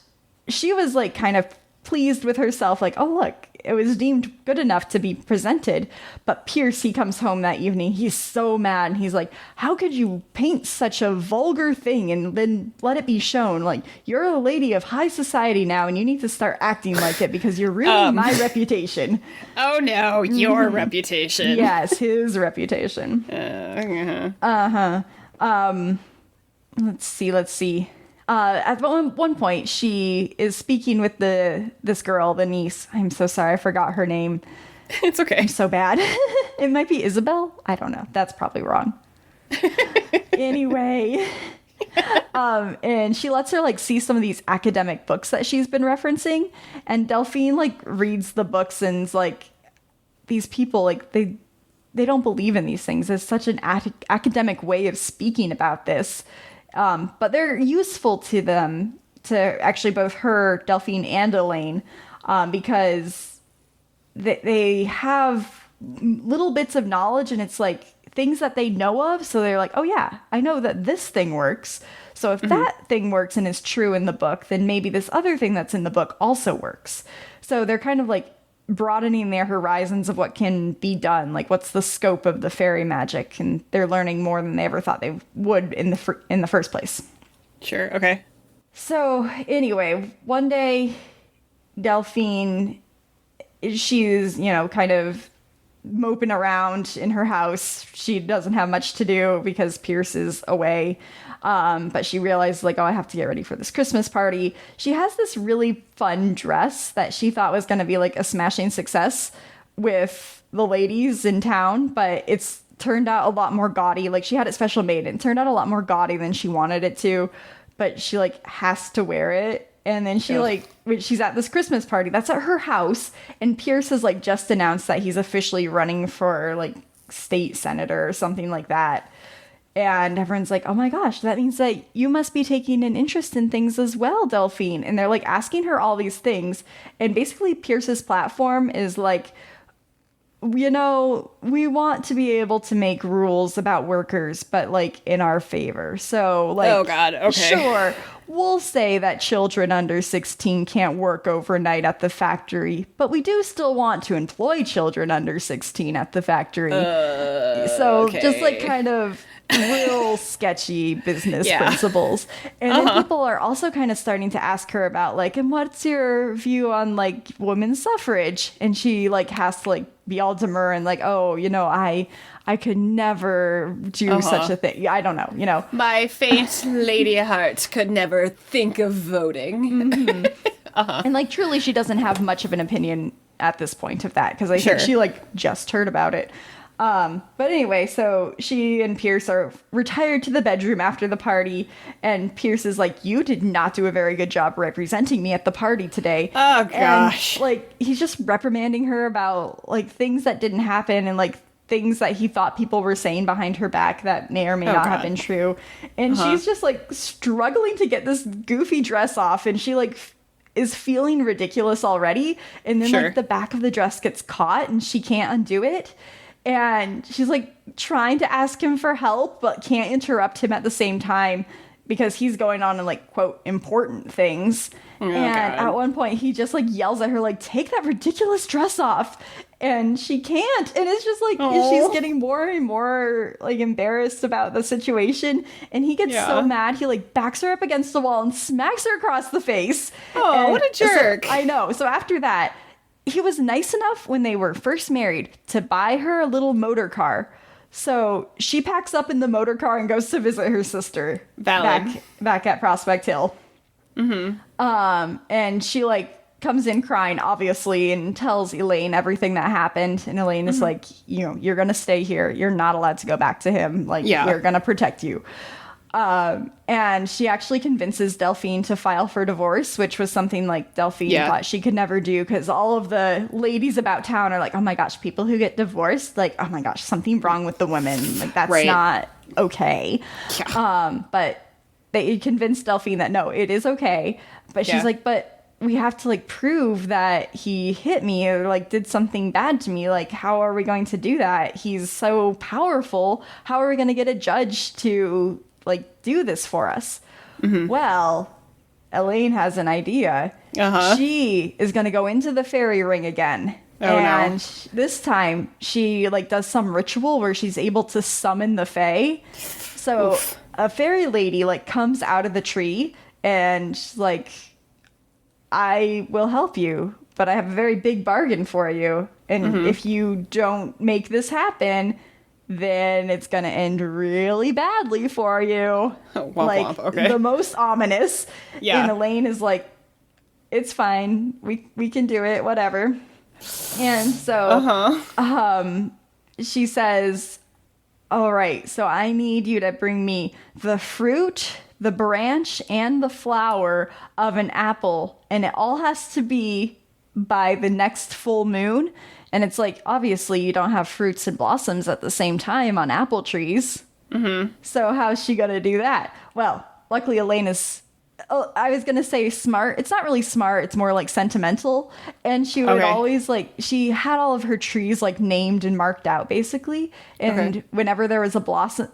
she was like kind of pleased with herself, like, oh look, it was deemed good enough to be presented. But Pierce, he comes home that evening, he's so mad, and he's like, how could you paint such a vulgar thing and then let it be shown? Like, you're a lady of high society now, and you need to start acting like it because you're ruining my reputation. Oh no, your reputation. Yes, his reputation. Let's see. At one point, she is speaking with this girl, the niece. I'm so sorry, I forgot her name. It's okay. I'm so bad. It might be Isabel. I don't know. That's probably wrong. Anyway, and she lets her like see some of these academic books that she's been referencing, and Delphine like reads the books and is like, these people like they don't believe in these things. It's such an academic way of speaking about this. But they're useful to them, to actually both her, Delphine, and Elaine, because they have little bits of knowledge, and it's like things that they know of. So they're like, oh yeah, I know that this thing works. So if that thing works and is true in the book, then maybe this other thing that's in the book also works. So they're kind of like broadening their horizons of what can be done, like what's the scope of the fairy magic, and they're learning more than they ever thought they would in the first place. Sure. Okay. So anyway, one day Delphine, she's kind of moping around in her house. She doesn't have much to do because Pierce is away. But she realized, like, oh, I have to get ready for this Christmas party. She has this really fun dress that she thought was going to be, like, a smashing success with the ladies in town. But it's turned out a lot more gaudy. Like, she had it special made, and it turned out a lot more gaudy than she wanted it to. But she, like, has to wear it. And then she, when she's at this Christmas party, that's at her house. And Pierce has, like, just announced that he's officially running for, like, state senator or something like that. And everyone's like, oh my gosh, that means that you must be taking an interest in things as well, Delphine. And they're like asking her all these things. And basically Pierce's platform is like, we want to be able to make rules about workers, but like in our favor. So like, Oh God, okay. Sure, we'll say that children under 16 can't work overnight at the factory, but we do still want to employ children under 16 at the factory. So just like kind of real sketchy business principles. And then people are also kind of starting to ask her about like, and what's your view on like women's suffrage? And she like has to like be all demure and like, oh, I could never do such a thing. I don't know, My faint lady heart could never think of voting. And like truly she doesn't have much of an opinion at this point of that, because I think she like just heard about it. But anyway, so she and Pierce are retired to the bedroom after the party, and Pierce is like, you did not do a very good job representing me at the party today. Oh gosh. And, like, he's just reprimanding her about like things that didn't happen and like things that he thought people were saying behind her back that may or may not have been true. And she's just like struggling to get this goofy dress off, and she like is feeling ridiculous already. And then like the back of the dress gets caught and she can't undo it. And she's like trying to ask him for help, but can't interrupt him at the same time because he's going on and like, quote, important things. Oh, and God. at one point he just like yells at her, like, take that ridiculous dress off. And she can't. And it's just like, she's getting more and more like embarrassed about the situation. And he gets so mad, he like backs her up against the wall and smacks her across the face. Oh, and what a jerk. So, I know. So after that, he was nice enough when they were first married to buy her a little motor car. So she packs up in the motor car and goes to visit her sister Valid. back at Prospect Hill. And she like comes in crying, obviously, and tells Elaine everything that happened. And Elaine is like, you're going to stay here. You're not allowed to go back to him. Like, we're going to protect you. And she actually convinces Delphine to file for divorce, which was something like Delphine thought she could never do, because all of the ladies about town are like, oh my gosh, people who get divorced, like, oh my gosh, something wrong with the women. Like, that's not okay. Yeah. But they convinced Delphine that no, it is okay. But she's like, but we have to like prove that he hit me or like did something bad to me. Like, how are we going to do that? He's so powerful. How are we going to get a judge to like do this for us? Well, Elaine has an idea. She is going to go into the fairy ring again. And this time she like does some ritual where she's able to summon the fae. So a fairy lady like comes out of the tree and she's like, I will help you, but I have a very big bargain for you. And if you don't make this happen, then it's gonna end really badly for you. Womp like womp. Okay. The most ominous. Yeah. And Elaine is like, it's fine. We can do it, whatever. And so she says, all right, so I need you to bring me the fruit, the branch, and the flower of an apple, and it all has to be by the next full moon. And it's like, obviously you don't have fruits and blossoms at the same time on apple trees. So how's she gonna do that? Well, luckily Elaine is, I was gonna say smart. It's not really smart. It's more like sentimental. And she would always like, she had all of her trees like named and marked out basically. And whenever there was a blossom,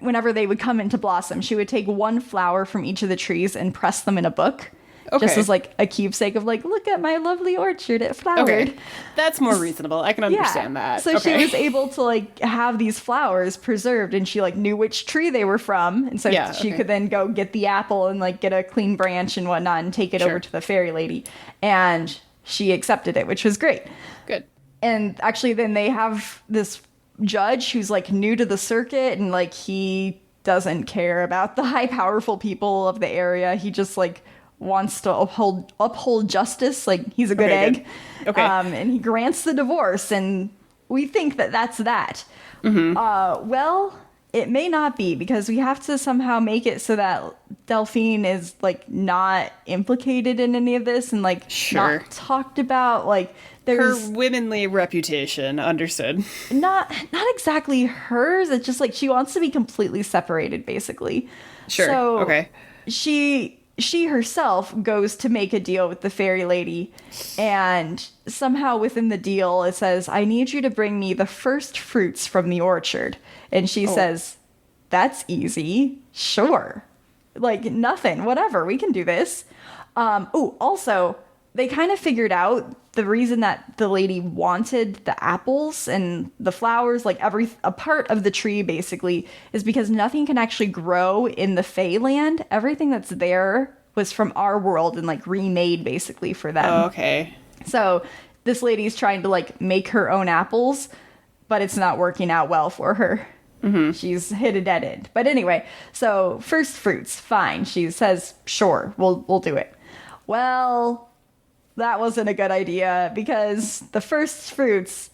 whenever they would come into blossom, she would take one flower from each of the trees and press them in a book. Just as like a keepsake of like, look at my lovely orchard, it flowered. Okay. That's more reasonable. I can understand that. So she was able to like have these flowers preserved, and she like knew which tree they were from. And so she could then go get the apple and like get a clean branch and whatnot and take it over to the fairy lady. And she accepted it, which was great. Good. And actually then they have this judge who's like new to the circuit, and like he doesn't care about the high powerful people of the area. He just like wants to uphold justice. Like, he's a good egg. Good. And he grants the divorce, and we think that that's that. Well, it may not be, because we have to somehow make it so that Delphine is like not implicated in any of this and like not talked about. Like, there's her womanly reputation. Understood. Not exactly hers. It's just like she wants to be completely separated, basically. So she she herself goes to make a deal with the fairy lady, and somehow within the deal it says, I need you to bring me the first fruits from the orchard. And she says, that's easy. Sure. Like, nothing. Whatever. We can do this. Also, they kind of figured out the reason that the lady wanted the apples and the flowers, like a part of the tree basically, is because nothing can actually grow in the Fae land. Everything that's there was from our world and like remade basically for them. Oh, okay. So this lady's trying to like make her own apples, but it's not working out well for her. Mm-hmm. She's hit a dead end. But anyway, so first fruits, fine. She says, sure, we'll do it. Well, that wasn't a good idea, because the first fruits,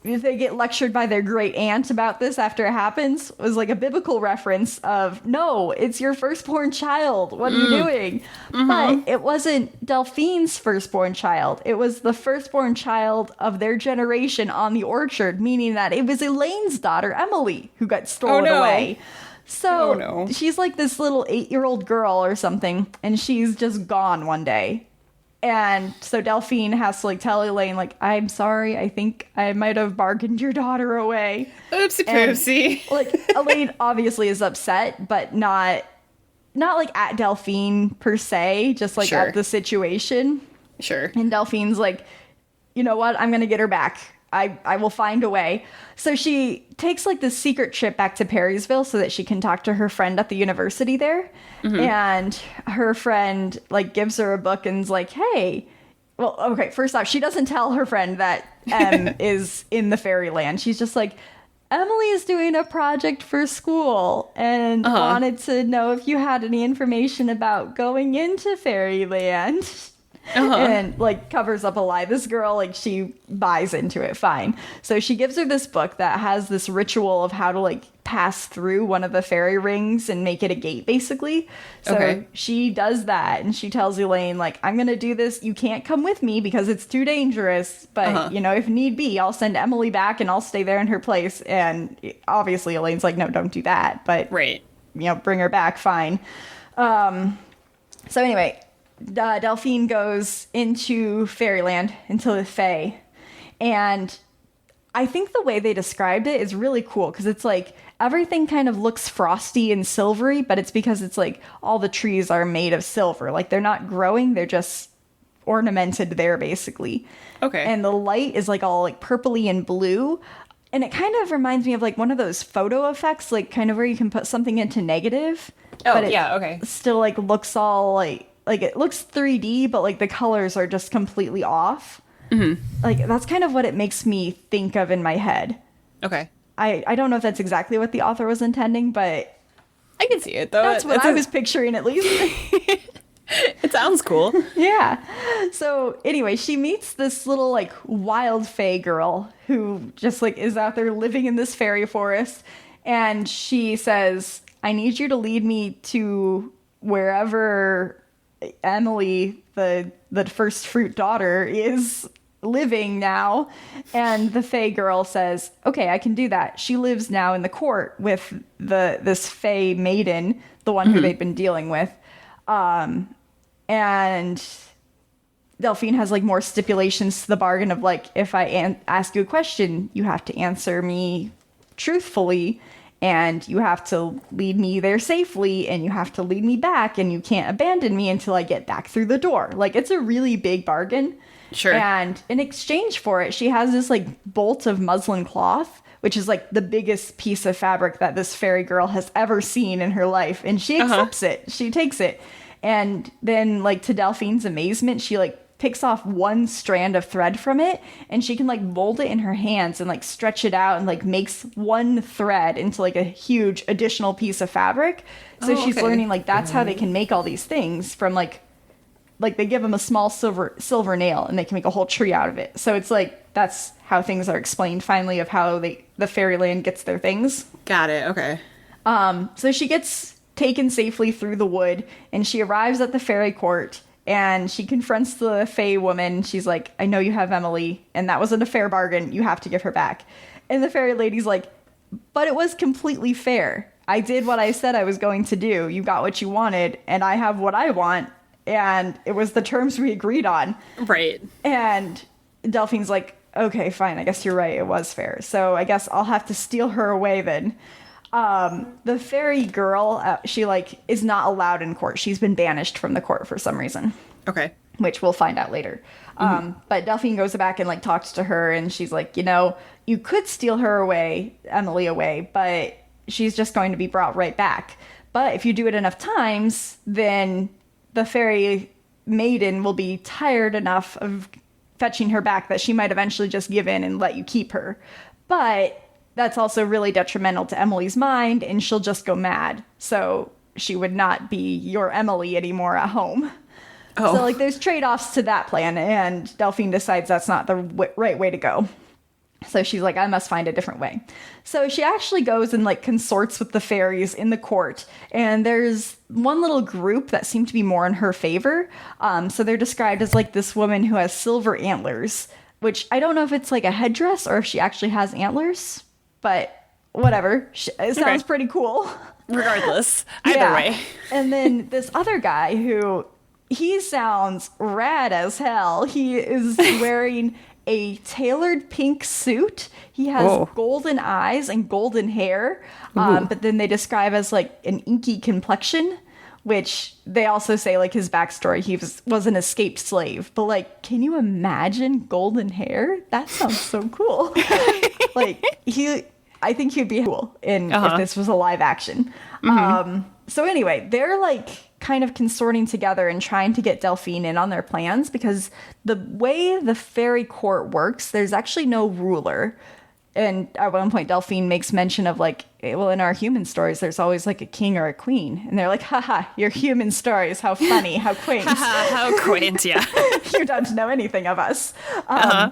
if they get lectured by their great aunt about this after it happens, was like a biblical reference of, no, it's your firstborn child. What are you doing? Mm-hmm. But it wasn't Delphine's firstborn child. It was the firstborn child of their generation on the orchard, meaning that it was Elaine's daughter, Emily, who got stolen away. So she's like this little 8-year-old girl or something, and she's just gone one day. And so Delphine has to like tell Elaine, like, I'm sorry, I think I might have bargained your daughter away. Oopsie poopsie. Like, Elaine obviously is upset, but not like at Delphine per se, just like at the situation. Sure. And Delphine's like, you know what? I'm going to get her back. I will find a way. So she takes like this secret trip back to Perrysville so that she can talk to her friend at the university there. Mm-hmm. And her friend like gives her a book and's like, hey, well, okay, first off, she doesn't tell her friend that M is in the fairyland. She's just like, Emily is doing a project for school and wanted to know if you had any information about going into fairyland. And like covers up a lie. This girl, like, she buys into it fine. So she gives her this book that has this ritual of how to like pass through one of the fairy rings and make it a gate basically. So she does that, and she tells Elaine, like, I'm gonna do this, you can't come with me because it's too dangerous, but you know, if need be, I'll send Emily back and I'll stay there in her place. And obviously Elaine's like, no, don't do that, but you know, bring her back, fine. So anyway, Delphine goes into Fairyland, into the Fae, and I think the way they described it is really cool, because it's like everything kind of looks frosty and silvery, but it's because it's like all the trees are made of silver. Like, they're not growing, they're just ornamented there basically. And the light is like all like purpley and blue, and it kind of reminds me of like one of those photo effects, like kind of where you can put something into negative, but it still like looks all like it looks 3D, but like the colors are just completely off. Like, that's kind of what it makes me think of in my head. I don't know if that's exactly what the author was intending, but I can see it though. That's what I was picturing, at least. It sounds cool. Yeah. So anyway, she meets this little like wild fae girl who just like is out there living in this fairy forest, and she says, I need you to lead me to wherever Emily, the first fruit daughter, is living now. And the Fae girl says, okay, I can do that. She lives now in the court with this Fae maiden, the one who they've been dealing with. And Delphine has like more stipulations to the bargain of like, if I ask you a question, you have to answer me truthfully, and you have to lead me there safely, and you have to lead me back, and you can't abandon me until I get back through the door. Like, it's a really big bargain. Sure. And in exchange for it, she has this like bolt of muslin cloth, which is like the biggest piece of fabric that this fairy girl has ever seen in her life. And she accepts it. She takes it. And then, like, to Delphine's amazement, she like picks off one strand of thread from it, and she can like mold it in her hands and like stretch it out and like makes one thread into like a huge additional piece of fabric. So she's learning like that's how they can make all these things from like they give them a small silver nail and they can make a whole tree out of it. So it's like that's how things are explained finally of how the fairyland gets their things. Got it. Okay. So she gets taken safely through the wood, and she arrives at the fairy court. And she confronts the Fae woman. She's like, I know you have Emily, and that wasn't a fair bargain. You have to give her back. And the fairy lady's like, but it was completely fair. I did what I said I was going to do. You got what you wanted, and I have what I want, and it was the terms we agreed on. Right. And Delphine's like, okay, fine, I guess you're right, it was fair. So I guess I'll have to steal her away then. The fairy girl, she like is not allowed in court. She's been banished from the court for some reason. Okay. Which we'll find out later. But Delphine goes back and like talks to her, and she's like, you know, you could steal her away, Emily away, but she's just going to be brought right back. But if you do it enough times, then the fairy maiden will be tired enough of fetching her back that she might eventually just give in and let you keep her. But that's also really detrimental to Emily's mind, and she'll just go mad. So she would not be your Emily anymore at home. Oh. So, like, there's trade-offs to that plan, and Delphine decides that's not the right way to go. So she's like, I must find a different way. So she actually goes and, like, consorts with the fairies in the court, and there's one little group that seem to be more in her favor. So they're described as, like, this woman who has silver antlers, which I don't know if it's, like, a headdress or if she actually has antlers, but whatever. It sounds pretty cool. Regardless, either way. And then this other guy who... he sounds rad as hell. He is wearing a tailored pink suit. He has golden eyes and golden hair. But then they describe as like an inky complexion, which they also say like his backstory. He was an escaped slave. But like, can you imagine golden hair? That sounds so cool. Like I think he'd be cool if this was a live action. So anyway, they're like kind of consorting together and trying to get Delphine in on their plans, because the way the fairy court works, there's actually no ruler. And at one point, Delphine makes mention of like, well, in our human stories, there's always like a king or a queen. And they're like, haha, your human stories, how funny, how quaint. How quaint, yeah. You don't know anything of us.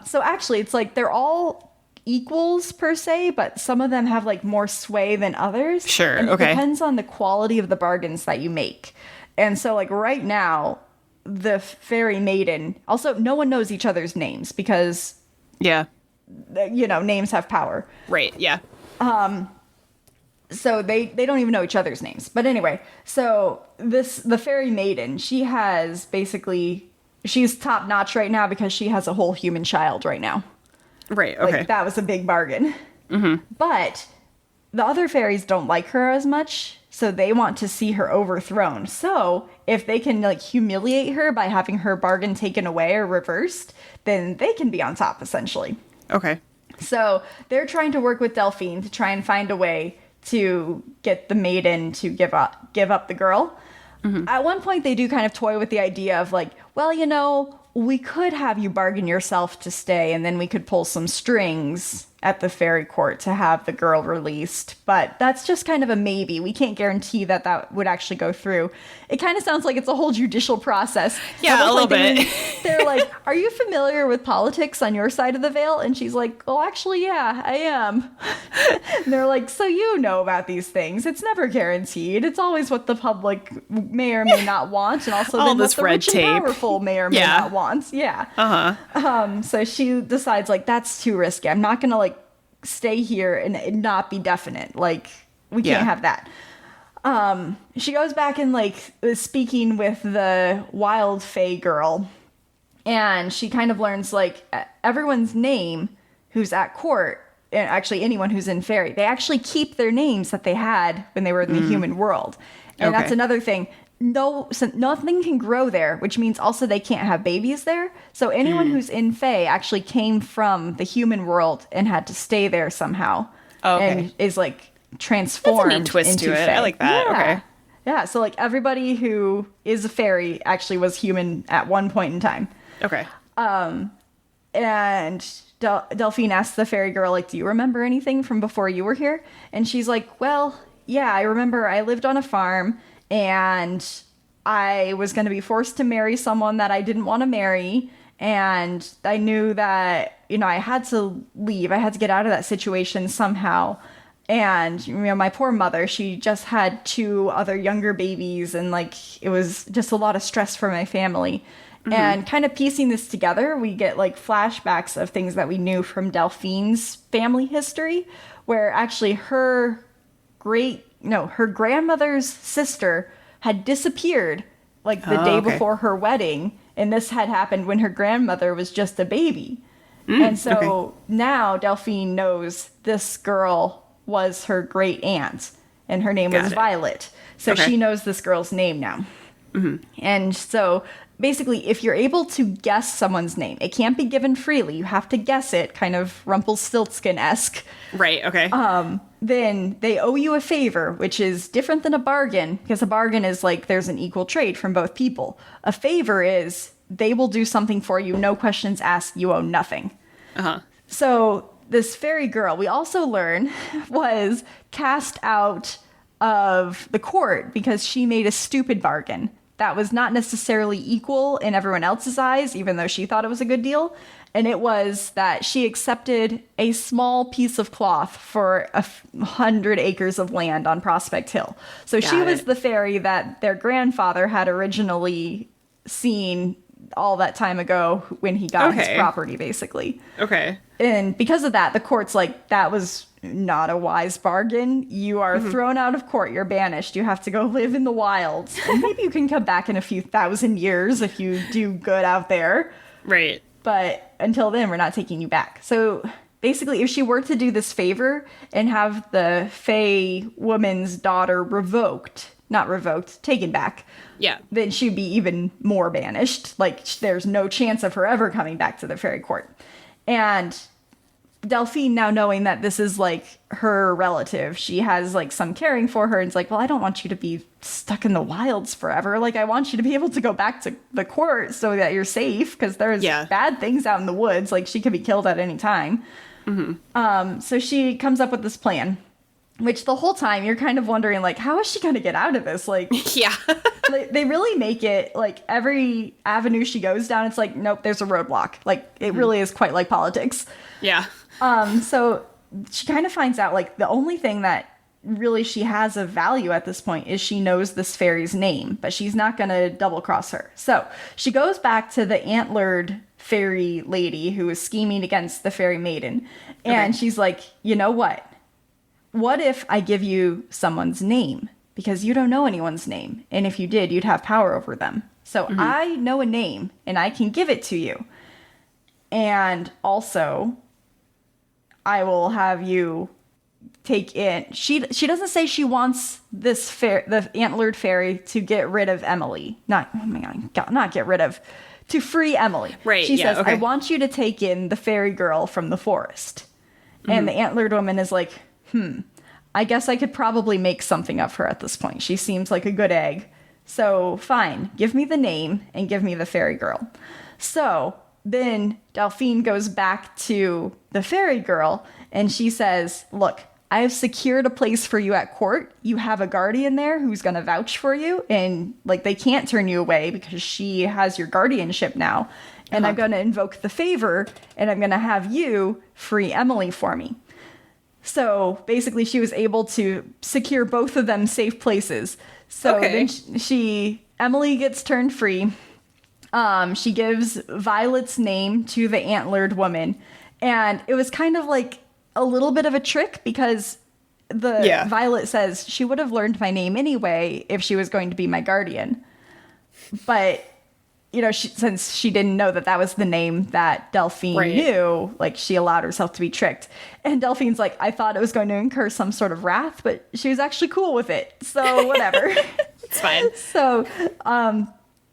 So actually, it's like they're all equals per se, but some of them have like more sway than others. Sure, and okay. It depends on the quality of the bargains that you make. And so like right now, the fairy maiden, also no one knows each other's names because, you know, names have power. Right, yeah. So they don't even know each other's names. But anyway, so the fairy maiden, she has basically, she's top notch right now because she has a whole human child right now. Right, okay. Like, that was a big bargain. But the other fairies don't like her as much, so they want to see her overthrown. So if they can like humiliate her by having her bargain taken away or reversed, then they can be on top, essentially. Okay. So they're trying to work with Delphine to try and find a way to get the maiden to give up the girl. At one point, they do kind of toy with the idea of like, well, you know, we could have you bargain yourself to stay, and then we could pull some strings at the fairy court to have the girl released. But that's just kind of a maybe. We can't guarantee that that would actually go through. It kind of sounds like it's a whole judicial process. Yeah, a little bit. They're like, are you familiar with politics on your side of the veil? And she's like, oh, actually, yeah, I am. And they're like, so you know about these things. It's never guaranteed. It's always what the public may or may not want. And also all then this what the red rich tape. and powerful may or may not want. Yeah. So she decides like, that's too risky. I'm not going to like stay here and not be definite. Like, we can't have that. She goes back and like is speaking with the wild fae girl, and she kind of learns like everyone's name who's at court, and actually anyone who's in fairy, they actually keep their names that they had when they were in the human world. And that's another thing. So nothing can grow there, which means also they can't have babies there. So anyone who's in Fae actually came from the human world and had to stay there somehow. And is like transformed. That's a neat twist into to it. Fae. I like that. Okay. Yeah, so like everybody who is a fairy actually was human at one point in time. Okay. And Delphine asks the fairy girl, like, do you remember anything from before you were here? And she's like, well, yeah, I remember I lived on a farm, and I was going to be forced to marry someone that I didn't want to marry. And I knew that, you know, I had to leave. I had to get out of that situation somehow. And, you know, my poor mother, she just had 2 other younger babies. And, like, it was just a lot of stress for my family. And kind of piecing this together, we get, like, flashbacks of things that we knew from Delphine's family history, where actually her great no, her grandmother's sister had disappeared like the day before her wedding. And this had happened when her grandmother was just a baby. And so now Delphine knows this girl was her great aunt, and her name was Violet. So she knows this girl's name now. And so basically, if you're able to guess someone's name, it can't be given freely. You have to guess it, kind of Rumpelstiltskin-esque. Right, okay. Then they owe you a favor, which is different than a bargain, because a bargain is like there's an equal trade from both people. A favor is they will do something for you, no questions asked, you owe nothing. So this fairy girl, we also learn, was cast out of the court because she made a stupid bargain that was not necessarily equal in everyone else's eyes, even though she thought it was a good deal. And it was that she accepted a small piece of cloth for 100 acres of land on Prospect Hill. So she was the fairy that their grandfather had originally seen all that time ago when he got his property, basically. Okay. And because of that, the court's like, that was not a wise bargain. You are thrown out of court. You're banished. You have to go live in the wilds. And maybe you can come back in a few thousand years if you do good out there. Right. But until then, we're not taking you back. So basically, if she were to do this favor and have the Fae woman's daughter taken back, then she'd be even more banished. Like, there's no chance of her ever coming back to the fairy court. And Delphine, now knowing that this is like her relative, she has like some caring for her, and it's like, well, I don't want you to be stuck in the wilds forever. Like, I want you to be able to go back to the court so that you're safe, because there's bad things out in the woods. Like, she could be killed at any time. So she comes up with this plan, which the whole time you're kind of wondering, like, how is she going to get out of this? Like, like, they really make it like every avenue she goes down, it's like, nope, there's a roadblock. Like, it really is quite like politics. So she kind of finds out, like, the only thing that really she has of value at this point is she knows this fairy's name, but she's not going to double cross her. So she goes back to the antlered fairy lady who is scheming against the fairy maiden. And she's like, you know what? What if I give you someone's name? Because you don't know anyone's name. And if you did, you'd have power over them. So I know a name and I can give it to you. And also, I will have you take in. She doesn't say she wants this the antlered fairy to get rid of Emily. To free Emily. Right. She says, I want you to take in the fairy girl from the forest. And the antlered woman is like, I guess I could probably make something of her at this point. She seems like a good egg. So fine, give me the name and give me the fairy girl. So then Delphine goes back to the fairy girl and she says, look, I have secured a place for you at court. You have a guardian there who's going to vouch for you. And like, they can't turn you away because she has your guardianship now. And I'm going to invoke the favor and I'm going to have you free Emily for me. So basically she was able to secure both of them safe places. So then Emily gets turned free. She gives Violet's name to the antlered woman. And it was kind of like a little bit of a trick because Violet says she would have learned my name anyway if she was going to be my guardian. But, you know, since she didn't know that was the name that Delphine knew, like, she allowed herself to be tricked. And Delphine's like, I thought it was going to incur some sort of wrath, but she was actually cool with it. So whatever. It's fine. So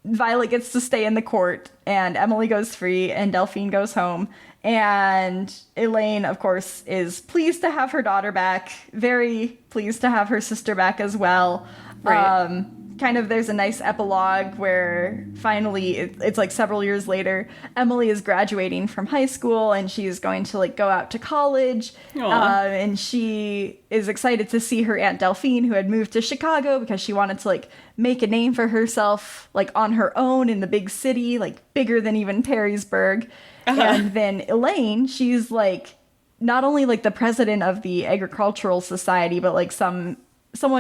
Violet gets to stay in the court and Emily goes free and Delphine goes home. And Elaine, of course, is pleased to have her daughter back, very pleased to have her sister back as well. Kind of there's a nice epilogue where finally it's like several years later, Emily is graduating from high school and she's going to like go out to college. And she is excited to see her Aunt Delphine, who had moved to Chicago because she wanted to like make a name for herself like on her own in the big city, like bigger than even Perrysburg. And then Elaine, she's like not only like the president of the Agricultural Society, but like someone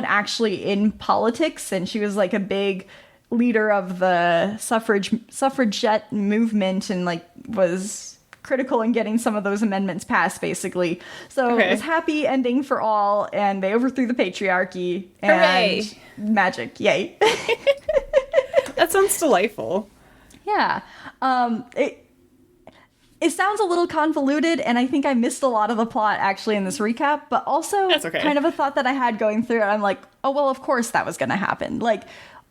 actually in politics, and she was like a big leader of the suffragette movement and like was critical in getting some of those amendments passed, basically. So it was happy ending for all, and they overthrew the patriarchy. And Hooray! Magic, yay. That sounds delightful. Yeah. It sounds a little convoluted, and I think I missed a lot of the plot actually in this recap, but also That's okay. kind of a thought that I had going through it. I'm like, oh, well, of course that was going to happen. Like,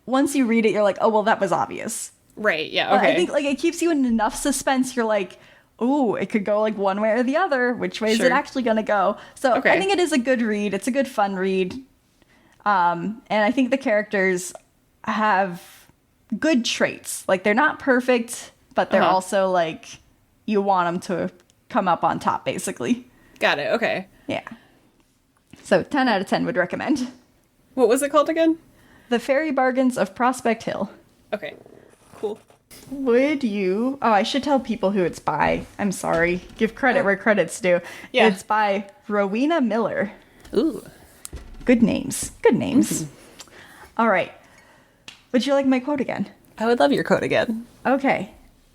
once you read it, you're like, oh, well, that was obvious. Right, yeah, But okay. I think, like, it keeps you in enough suspense. You're like, ooh, it could go, like, one way or the other. Which way is it actually going to go? So I think it is a good read. It's a good, fun read. And I think the characters have good traits. Like, they're not perfect, but they're also, like... You want them to come up on top, basically. Got it, okay. Yeah. So 10 out of 10 would recommend. What was it called again? The Fairy Bargains of Prospect Hill. Okay, cool. Would you... Oh, I should tell people who it's by. I'm sorry. Give credit where credit's due. Yeah. It's by Rowena Miller. Ooh. Good names. Good names. All right. Would you like my quote again? I would love your quote again. Okay.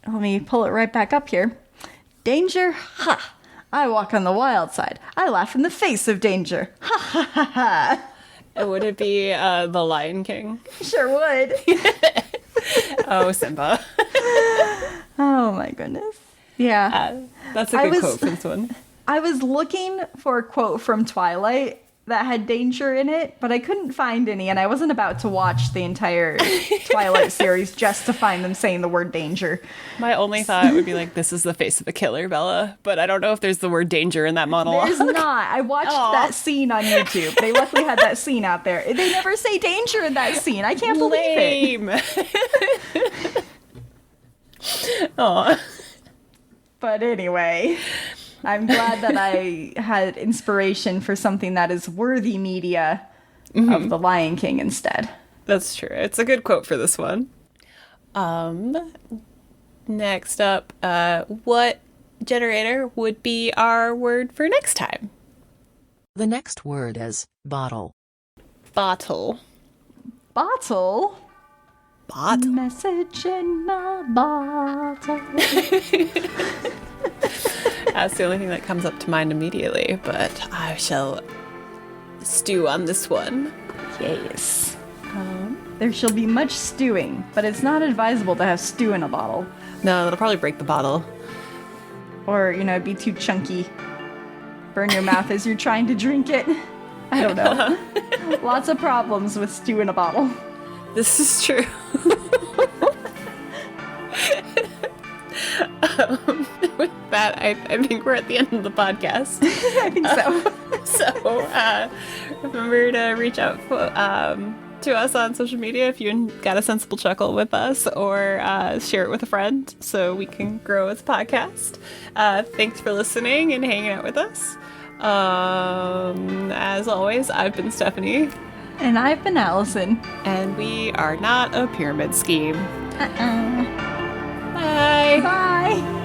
Let me pull it right back up here. Danger? Ha! I walk on the wild side. I laugh in the face of danger. Ha ha ha ha! Would it be The Lion King? Sure would. Oh, Simba. Oh my goodness. Yeah. That's a good quote for this one. I was looking for a quote from Twilight that had danger in it, but I couldn't find any, and I wasn't about to watch the entire Twilight series just to find them saying the word danger. My only thought would be like, this is the face of a killer, Bella. But I don't know if there's the word danger in that monologue. There's not. I watched that scene on YouTube. They luckily had that scene out there. They never say danger in that scene. I can't believe it. Aw. But anyway, I'm glad that I had inspiration for something that is worthy media of The Lion King instead. That's true. It's a good quote for this one. Next up, what generator would be our word for next time? The next word is bottle. Bottle. Bottle? Bottle. Message in my bottle. That's the only thing that comes up to mind immediately, but I shall stew on this one. Yes. There shall be much stewing, but it's not advisable to have stew in a bottle. No, that'll probably break the bottle. Or, be too chunky. Burn your mouth as you're trying to drink it. I don't know. Lots of problems with stew in a bottle. This is true. With that, I think we're at the end of the podcast. I think so. So remember to reach out to us on social media if you got a sensible chuckle with us, or share it with a friend so we can grow as a podcast. Thanks for listening and hanging out with us. As always, I've been Stephanie. And I've been Allison. And we are not a pyramid scheme. Uh-uh. Bye. Bye.